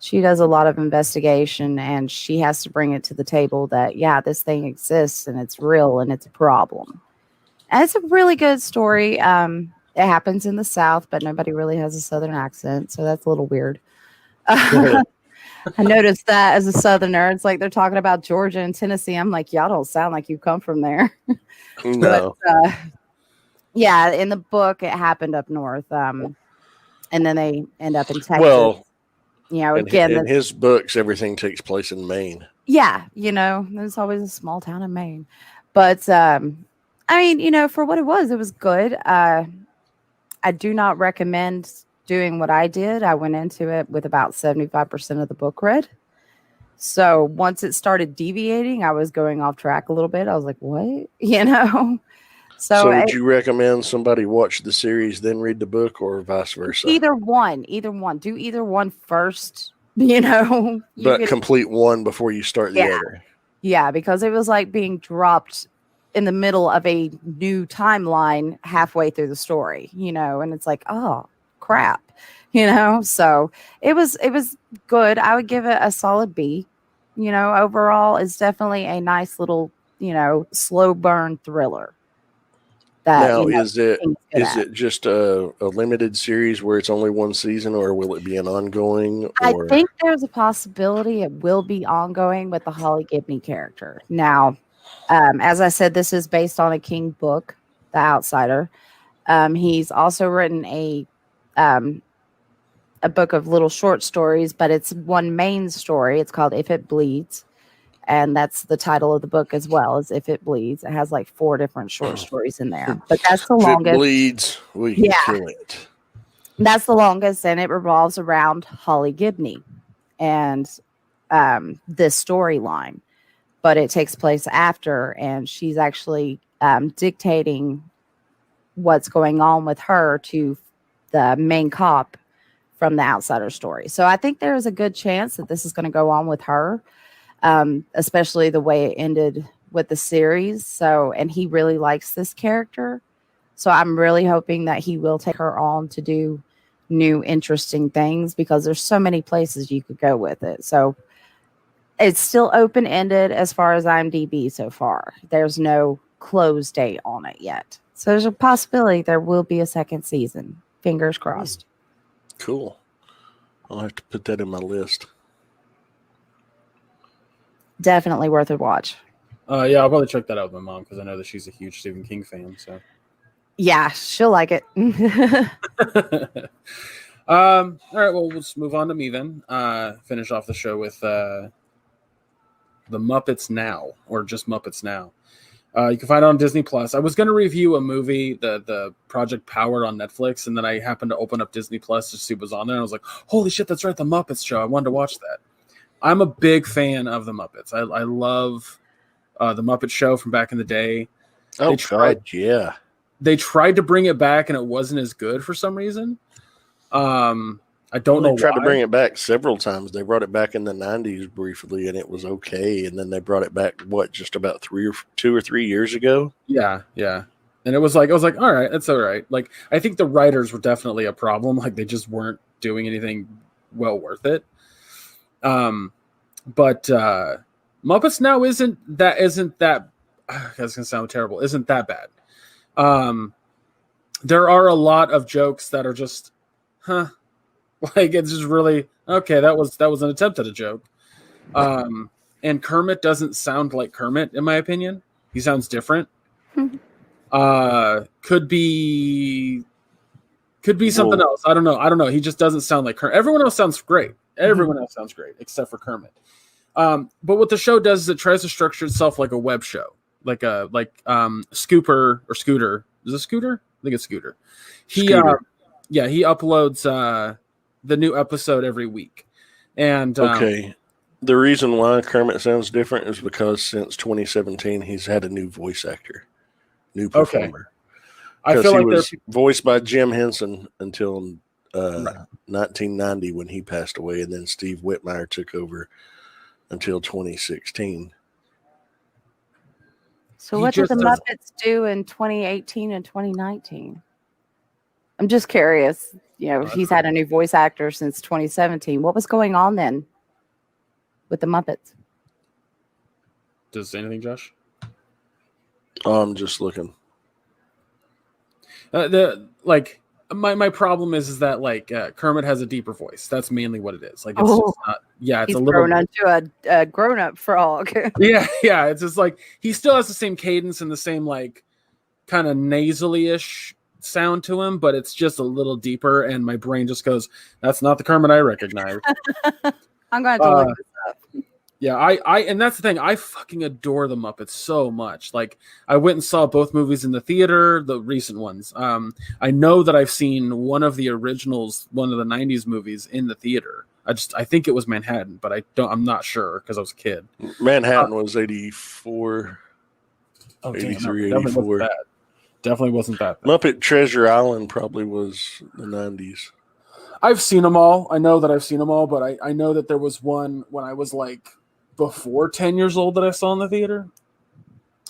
Speaker 3: She does a lot of investigation, and she has to bring it to the table that, yeah, this thing exists, and it's real, and it's a problem. And it's a really good story. It happens in the South, but nobody really has a Southern accent, so that's a little weird. I noticed that as a Southerner. It's like they're talking about Georgia and Tennessee. I'm like, y'all don't sound like you come from there.
Speaker 4: No.
Speaker 3: But, yeah, in the book, it happened up north. And then they end up in Texas.
Speaker 4: Well,
Speaker 3: again,
Speaker 4: in his books, everything takes place in Maine.
Speaker 3: Yeah, there's always a small town in Maine. But, for what it was good. I do not recommend doing what I did. I went into it with about 75% of the book read. So once it started deviating, I was going off track a little bit. I was like, what? You know?
Speaker 4: So would you recommend somebody watch the series, then read the book, or vice versa?
Speaker 3: Either one. Do either one first, you know?
Speaker 4: But complete one before you start the other.
Speaker 3: Yeah, because it was like being dropped in the middle of a new timeline halfway through the story, you know? And it's like, oh, crap, you know? So it was good. I would give it a solid B. You know, overall, it's definitely a nice little, you know, slow burn thriller.
Speaker 4: Now, is it just a limited series where it's only one season, or will it be an ongoing? Or...
Speaker 3: I think there's a possibility it will be ongoing with the Holly Gibney character. Now, as I said, this is based on a King book, The Outsider. He's also written a book of little short stories, but it's one main story. It's called If It Bleeds. And that's the title of the book as well, as If It Bleeds. It has like 4 different short stories in there. But that's the longest.
Speaker 4: If it bleeds, we can kill it.
Speaker 3: That's the longest, and it revolves around Holly Gibney and this storyline. But it takes place after, and she's actually dictating what's going on with her to the main cop from the Outsider story. So I think there is a good chance that this is going to go on with her. Especially the way it ended with the series. So, and he really likes this character. So I'm really hoping that he will take her on to do new, interesting things, because there's so many places you could go with it. So it's still open-ended as far as IMDb so far. There's no close date on it yet. So there's a possibility there will be a second season. Fingers crossed.
Speaker 4: Cool. I'll have to put that in my list.
Speaker 3: Definitely worth a watch.
Speaker 2: Yeah, I'll probably check that out with my mom, because I know that she's a huge Stephen King fan. So
Speaker 3: yeah, she'll like it.
Speaker 2: All right, well, let's move on to me then. Finish off the show with The Muppets Now, or just Muppets Now. You can find it on Disney Plus. I was going to review a movie, the Project Power on Netflix, and then I happened to open up Disney Plus to see what was on there. And I was like, holy shit, that's right, The Muppets Show. I wanted to watch that. I'm a big fan of the Muppets. I love the Muppet Show from back in the day.
Speaker 4: Oh, God, yeah.
Speaker 2: They tried to bring it back, and it wasn't as good for some reason. I don't know why.
Speaker 4: They tried to bring it back several times. They brought it back in the 90s briefly, and it was okay. And then they brought it back, just about 2 or 3 years ago?
Speaker 2: Yeah. And I was like, all right, that's all right. Like, I think the writers were definitely a problem. Like, they just weren't doing anything well worth it. But Muppets Now isn't that that's gonna sound terrible, isn't that bad. There are a lot of jokes that are just like, it's just really okay, that was an attempt at a joke. And Kermit doesn't sound like Kermit, in my opinion. He sounds different. Could be something else. I don't know. He just doesn't sound like Kermit. Everyone else sounds great. Everyone else sounds great except for Kermit. But what the show does is it tries to structure itself like a web show, like Scooper or Scooter. Is it Scooter? I think it's Scooter. He uploads the new episode every week. And
Speaker 4: okay, the reason why Kermit sounds different is because since 2017 he's had a new voice actor, new performer.
Speaker 2: Okay. I feel
Speaker 4: he
Speaker 2: like
Speaker 4: was voiced by Jim Henson until 1990 when he passed away, and then Steve Whitmire took over until 2016.
Speaker 3: So what did the Muppets do in 2018 and 2019? I'm just curious. You know, he's had a new voice actor since 2017. What was going on then with the Muppets?
Speaker 2: Does it say anything, Josh?
Speaker 4: I'm just looking.
Speaker 2: My problem is that like Kermit has a deeper voice. That's mainly what it is. Like, it's just not. Yeah, it's
Speaker 3: he's
Speaker 2: a little
Speaker 3: grown into a grown-up frog.
Speaker 2: yeah. It's just like he still has the same cadence and the same like kind of nasally-ish sound to him, but it's just a little deeper. And my brain just goes, "That's not the Kermit I recognize."
Speaker 3: I'm going to look this up.
Speaker 2: Yeah, I and that's the thing. I fucking adore the Muppets so much. Like, I went and saw both movies in the theater, the recent ones. I know that I've seen one of the originals, one of the '90s movies in the theater. I think it was Manhattan, but I'm not sure because I was a kid.
Speaker 4: Manhattan was 84,
Speaker 2: Oh, damn,
Speaker 4: 83,
Speaker 2: definitely
Speaker 4: 84.
Speaker 2: wasn't that. Definitely wasn't that.
Speaker 4: Muppet Treasure Island probably was the 90s.
Speaker 2: I've seen them all. I know that I've seen them all, but I know that there was one when I was like before 10 years old that I saw in the theater.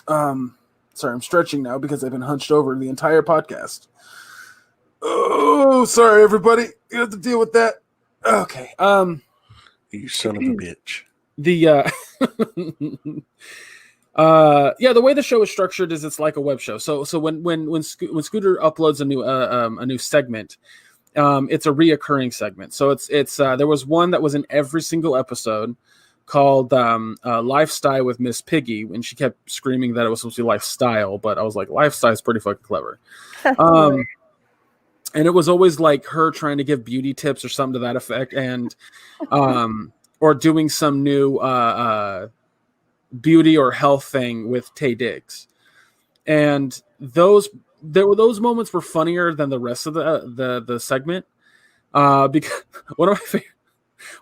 Speaker 2: Sorry, I'm stretching now because I've been hunched over the entire podcast. Oh, sorry, everybody. You have to deal with that. Okay.
Speaker 4: You son of a bitch.
Speaker 2: The the way the show is structured is it's like a web show. So when Scooter uploads a new segment, it's a reoccurring segment. So it's there was one that was in every single episode called Lifestyle with Miss Piggy, and she kept screaming that it was supposed to be lifestyle, but I was like, lifestyle is pretty fucking clever. And it was always like her trying to give beauty tips or something to that effect, and or doing some new beauty or health thing with Taye Diggs. And those moments were funnier than the rest of the segment. Because one of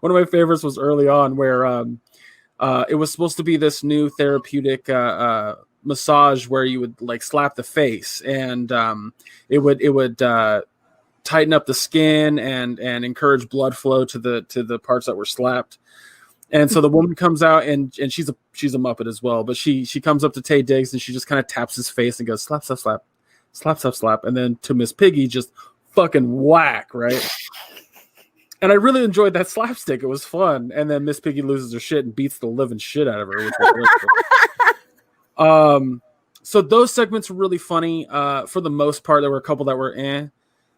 Speaker 2: my favorites was early on where it was supposed to be this new therapeutic massage where you would like slap the face, and it would tighten up the skin and encourage blood flow to the parts that were slapped. And so the woman comes out and she's a Muppet as well, but she comes up to Taye Diggs and she just kind of taps his face and goes slap, slap, slap, slap, slap, slap, and then to Miss Piggy just fucking whack, right? And I really enjoyed that slapstick. It was fun. And then Miss Piggy loses her shit and beats the living shit out of her, which was so those segments were really funny. For the most part, there were a couple that were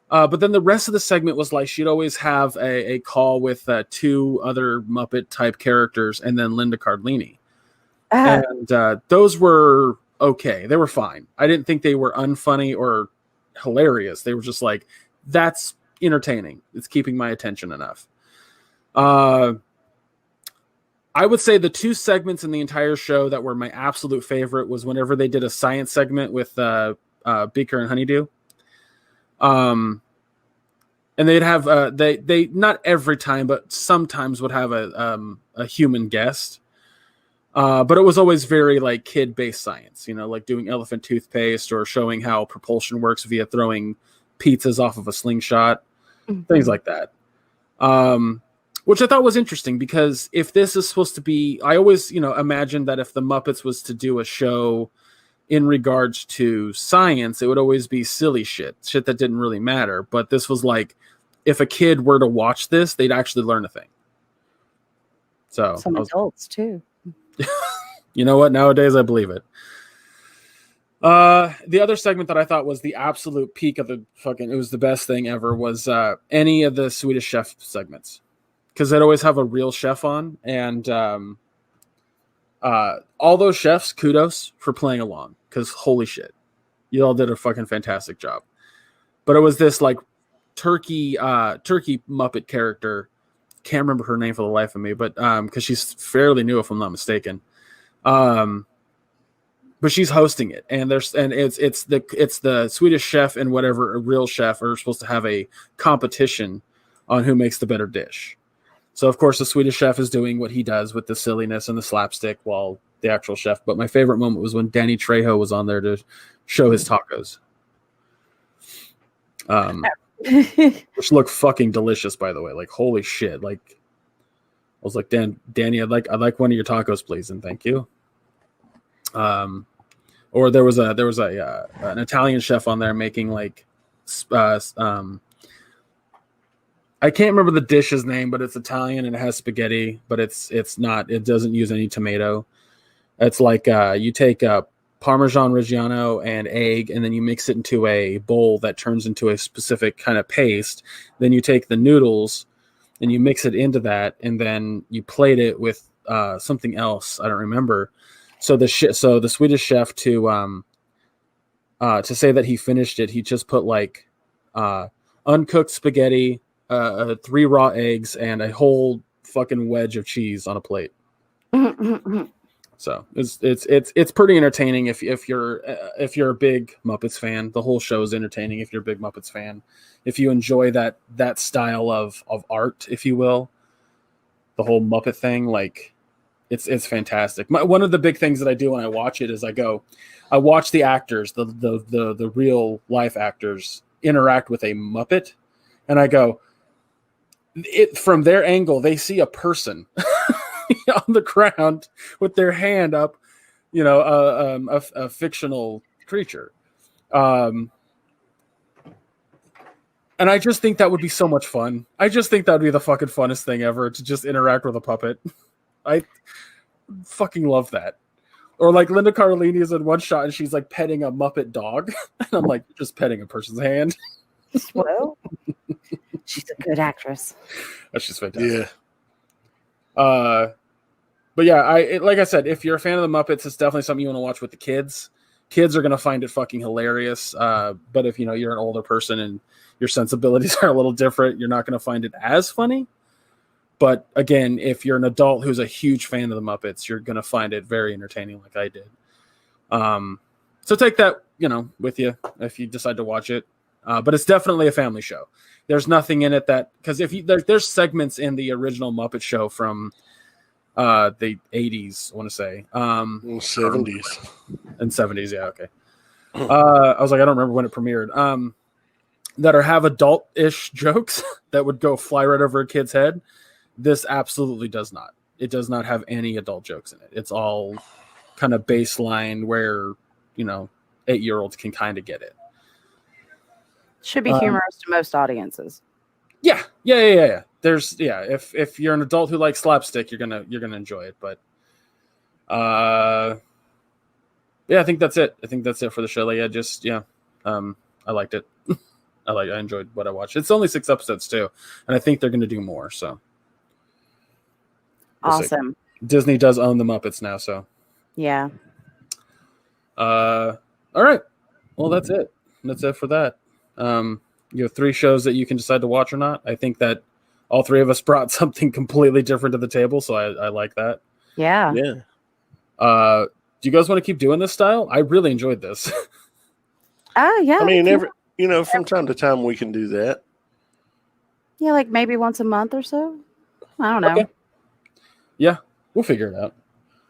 Speaker 2: but then the rest of the segment was like she'd always have a call with two other Muppet type characters and then Linda Cardellini. And those were okay. They were fine. I didn't think they were unfunny or hilarious. They were just like, that's entertaining. It's keeping my attention enough. I would say the two segments in the entire show that were my absolute favorite was whenever they did a science segment with Beaker and Honeydew. And they'd have they not every time, but sometimes would have a human guest. But it was always very like kid-based science, like doing elephant toothpaste or showing how propulsion works via throwing pizzas off of a slingshot, things like that. Which I thought was interesting because if this is supposed to be, I always, imagined that if the Muppets was to do a show in regards to science, it would always be silly shit that didn't really matter. But this was like, if a kid were to watch this, they'd actually learn a thing. So
Speaker 3: some adults too.
Speaker 2: You know what? Nowadays, I believe it. The other segment that I thought was the absolute peak of it was the best thing ever was any of the Swedish Chef segments. Because they'd always have a real chef on, and all those chefs, kudos for playing along. Because holy shit, you all did a fucking fantastic job. But it was this like turkey Muppet character. Can't remember her name for the life of me, but because she's fairly new, if I'm not mistaken. But she's hosting it, and it's the Swedish chef and whatever a real chef are supposed to have a competition on who makes the better dish. So of course the Swedish chef is doing what he does with the silliness and the slapstick, while the actual chef. But my favorite moment was when Danny Trejo was on there to show his tacos, which look fucking delicious, by the way. Like holy shit! Like I was like, Danny, I'd like one of your tacos, please, and thank you. Or there was an Italian chef on there making like I can't remember the dish's name, but it's Italian and it has spaghetti, but it doesn't use any tomato. It's like you take Parmesan Reggiano and egg, and then you mix it into a bowl that turns into a specific kind of paste. Then you take the noodles and you mix it into that, and then you plate it with something else. I don't remember. So the Swedish chef to say that he finished it, he just put like uncooked spaghetti, 3 raw eggs, and a whole fucking wedge of cheese on a plate. So it's pretty entertaining if you're a big Muppets fan. The whole show is entertaining if you're a big Muppets fan. If you enjoy that style of art, if you will, the whole Muppet thing, like it's fantastic. One of the big things that I do when I watch it is I watch the actors, the real life actors interact with a Muppet, and I go, from their angle, they see a person on the ground with their hand up, a fictional creature. And I just think that would be so much fun. I just think that would be the fucking funnest thing ever, to just interact with a puppet. I fucking love that. Or like Linda Cardellini is in one shot and she's like petting a Muppet dog. And I'm like, just petting a person's hand.
Speaker 3: Well, she's a good actress.
Speaker 2: That's just fantastic.
Speaker 4: Yeah.
Speaker 2: But yeah, like I said, if you're a fan of the Muppets, it's definitely something you want to watch with the kids. Kids are going to find it fucking hilarious. But if you're an older person and your sensibilities are a little different, you're not going to find it as funny. But again, if you're an adult who's a huge fan of the Muppets, you're going to find it very entertaining, like I did. So take that, with you if you decide to watch it. But it's definitely a family show. There's nothing in it because there's segments in the original Muppet Show from the 80s, I want to say.
Speaker 4: 70s.
Speaker 2: And 70s, yeah, okay. I was like, I don't remember when it premiered. That have adult-ish jokes that would go fly right over a kid's head. This absolutely does not. It does not have any adult jokes in it. It's all kind of baseline where, 8-year-olds can kind of get it.
Speaker 3: Should be humorous to most audiences.
Speaker 2: Yeah. If you're an adult who likes slapstick, you're gonna enjoy it. But I think that's it. I think that's it for the show. I liked it. I enjoyed what I watched. It's only 6 episodes too, and I think they're gonna do more. So
Speaker 3: awesome.
Speaker 2: Disney does own the Muppets now, so
Speaker 3: yeah.
Speaker 2: All right. Well, that's it. That's it for that. You have 3 shows that you can decide to watch or not. I think that all 3 of us brought something completely different to the table, so I like that.
Speaker 3: Yeah.
Speaker 4: Yeah.
Speaker 2: Do you guys want to keep doing this style? I really enjoyed this.
Speaker 3: Yeah.
Speaker 4: I mean, from time to time we can do that.
Speaker 3: Yeah, like maybe once a month or so. I don't know.
Speaker 2: Okay. Yeah, we'll figure it out.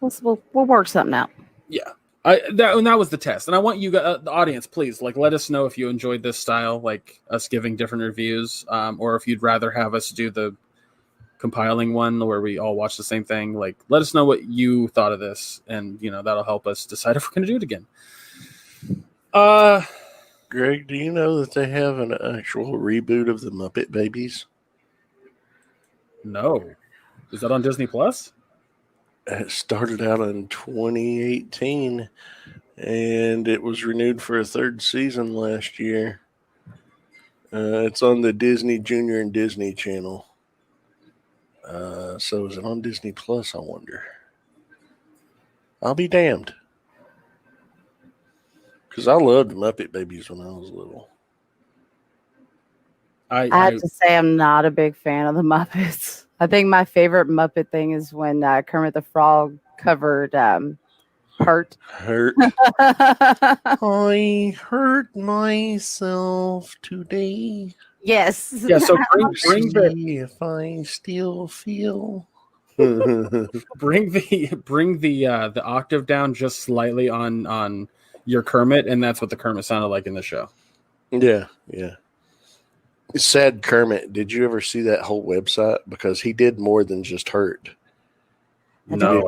Speaker 3: We'll work something out.
Speaker 2: Yeah. That was the test, and I want you, the audience, please, let us know if you enjoyed this style, like us giving different reviews, or if you'd rather have us do the compiling one where we all watch the same thing. Let us know what you thought of this, and that'll help us decide if we're going to do it again.
Speaker 4: Greg, do you know that they have an actual reboot of the Muppet Babies?
Speaker 2: No, is that on Disney Plus?
Speaker 4: It started out in 2018, and it was renewed for a 3rd season last year. It's on the Disney Junior and Disney Channel. So is it on Disney Plus, I wonder? I'll be damned. Because I loved Muppet Babies when I was little.
Speaker 3: I have to say I'm not a big fan of the Muppets. I think my favorite Muppet thing is when Kermit the Frog covered Hurt.
Speaker 4: I hurt myself today.
Speaker 3: Yes.
Speaker 2: Yeah, so bring
Speaker 4: if I still feel.
Speaker 2: bring the octave down just slightly on your Kermit, and that's what the Kermit sounded like in the show.
Speaker 4: Yeah. Sad Kermit, did you ever see that whole website? Because he did more than just Hurt.
Speaker 2: No.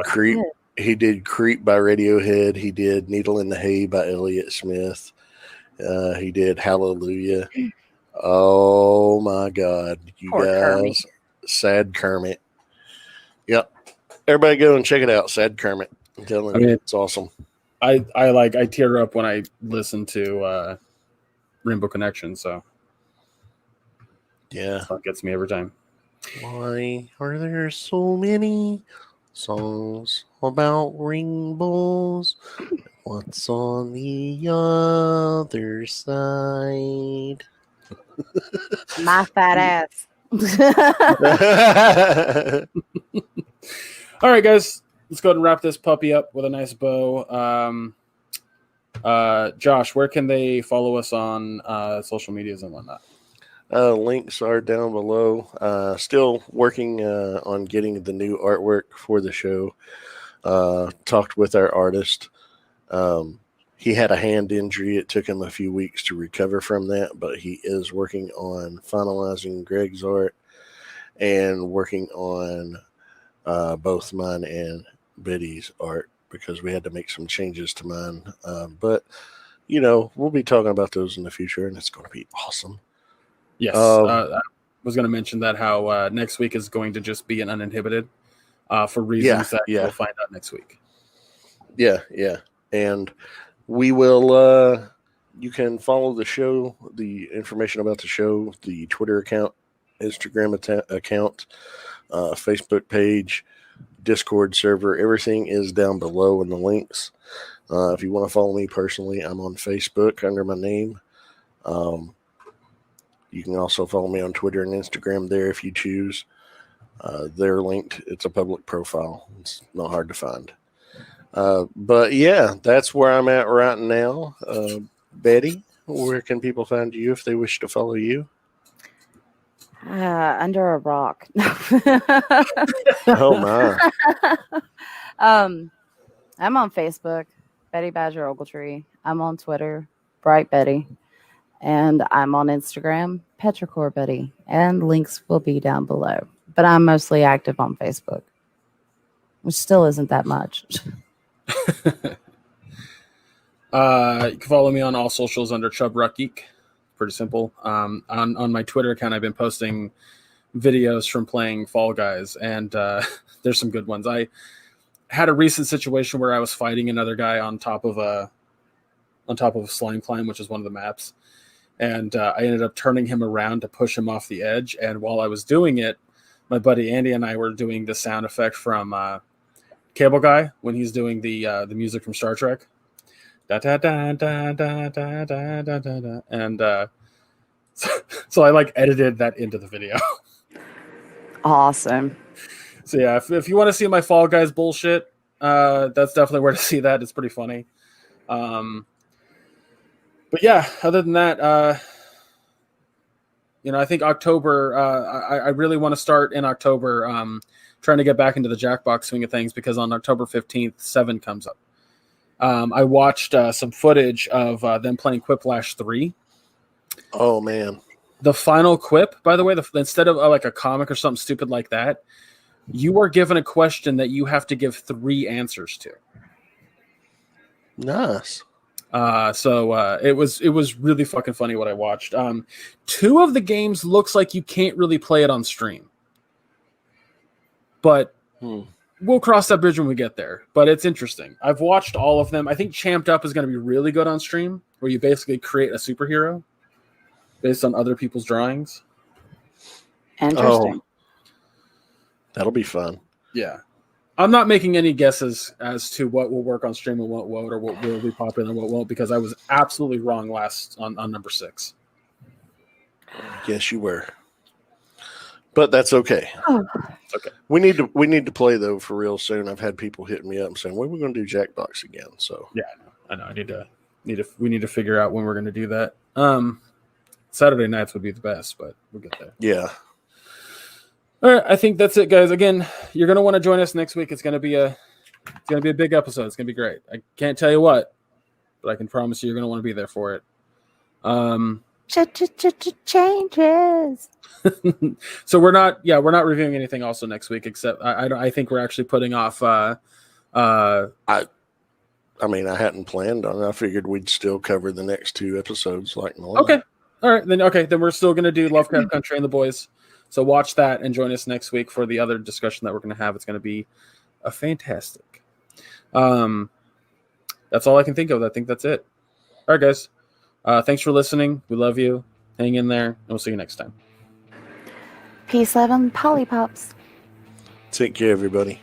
Speaker 4: He did Creep by Radiohead. He did Needle in the Hay by Elliott Smith. He did Hallelujah. Oh my God, you
Speaker 3: Poor
Speaker 4: guys!
Speaker 3: Kermit.
Speaker 4: Sad Kermit. Yep, everybody go and check it out. Sad Kermit. I'm telling you, it's awesome.
Speaker 2: I tear up when I listen to Rainbow Connection. So
Speaker 4: yeah,
Speaker 2: that gets me every time.
Speaker 4: Why are there so many songs about rainbows? What's on the other side?
Speaker 3: My fat ass.
Speaker 2: All right, guys. let's go ahead and wrap this puppy up with a nice bow. Josh, where can they follow us on social medias and whatnot?
Speaker 4: Links are down below. Still working on getting the new artwork for the show. Talked with our artist. He had a hand injury. It took him a few weeks to recover from that, but he is working on finalizing Gregg's art and working on both mine and Betty's art because we had to make some changes to mine. But, we'll be talking about those in the future, and it's going to be awesome.
Speaker 2: Yes. I was going to mention that how next week is going to just be an uninhibited for reasons that you'll find out next week. Yeah.
Speaker 4: And we will, you can follow the show, the information about the show, the Twitter account, Instagram account, Facebook page, Discord server. Everything is down below in the links. If you want to follow me personally, I'm on Facebook under my name. You can also follow me on Twitter and Instagram there if you choose. They're linked. It's a public profile. It's not hard to find. But yeah, that's where I'm at right now. Betty, where can people find you if they wish to follow you?
Speaker 3: Under a rock.
Speaker 4: Oh my.
Speaker 3: I'm on Facebook, Betty Badger Ogletree. I'm on Twitter, Bright Betty. And I'm on Instagram, Petrichor Betty. And links will be down below. But I'm mostly active on Facebook, which still isn't that much.
Speaker 2: You can follow me on all socials under Chub Rock Geek. Pretty simple. On my Twitter account, I've been posting videos from playing Fall Guys, and there's some good ones. I had a recent situation where I was fighting another guy on top of a slime climb, which is one of the maps, and I ended up turning him around to push him off the edge. And while I was doing it, my buddy Andy and I were doing the sound effect from Cable Guy when he's doing the music from Star Trek. Da, da, da, da, da, da, da, da, da. And so I edited that into the video.
Speaker 3: Awesome.
Speaker 2: So yeah, if you want to see my Fall Guys bullshit, that's definitely where to see that. It's pretty funny. But yeah, other than that, I think October, I really want to start in October trying to get back into the Jackbox swing of things because on October 15th, 7 comes up. I watched some footage of them playing Quiplash 3.
Speaker 4: Oh, man.
Speaker 2: The final quip, by the way, instead of like a comic or something stupid like that, you are given a question that you have to give 3 answers to.
Speaker 4: Nice.
Speaker 2: So it was really fucking funny what I watched. 2 of the games looks like you can't really play it on stream. But we'll cross that bridge when we get there. But it's interesting. I've watched all of them. I think Champed Up is going to be really good on stream, where you basically create a superhero based on other people's drawings.
Speaker 3: Interesting.
Speaker 4: Oh, that'll be fun.
Speaker 2: Yeah. I'm not making any guesses as to what will work on stream and what won't, or what will be popular and what won't, because I was absolutely wrong last on number 6.
Speaker 4: Yes, you were. But that's okay.
Speaker 3: Oh.
Speaker 2: Okay.
Speaker 4: We need to play though for real soon. I've had people hitting me up and saying, "When are we going to do Jackbox again?" So
Speaker 2: yeah, I know. We need to figure out when we're going to do that. Saturday nights would be the best, but we'll get there.
Speaker 4: Yeah.
Speaker 2: All right, I think that's it, guys. Again, you're going to want to join us next week. It's going to be a big episode. It's going to be great. I can't tell you what, but I can promise you're going to want to be there for it.
Speaker 3: Changes.
Speaker 2: So we're not reviewing anything also next week, except I think we're actually putting off. I
Speaker 4: hadn't planned on it. I figured we'd still cover the next 2 episodes like normal.
Speaker 2: Okay. All right. Then we're still going to do Lovecraft Country and the Boys. So watch that and join us next week for the other discussion that we're going to have. It's going to be a fantastic. That's all I can think of. I think that's it. All right, guys. Thanks for listening. We love you. Hang in there, and we'll see you next time.
Speaker 3: Peace, love, and Polly Pops.
Speaker 4: Take care, everybody.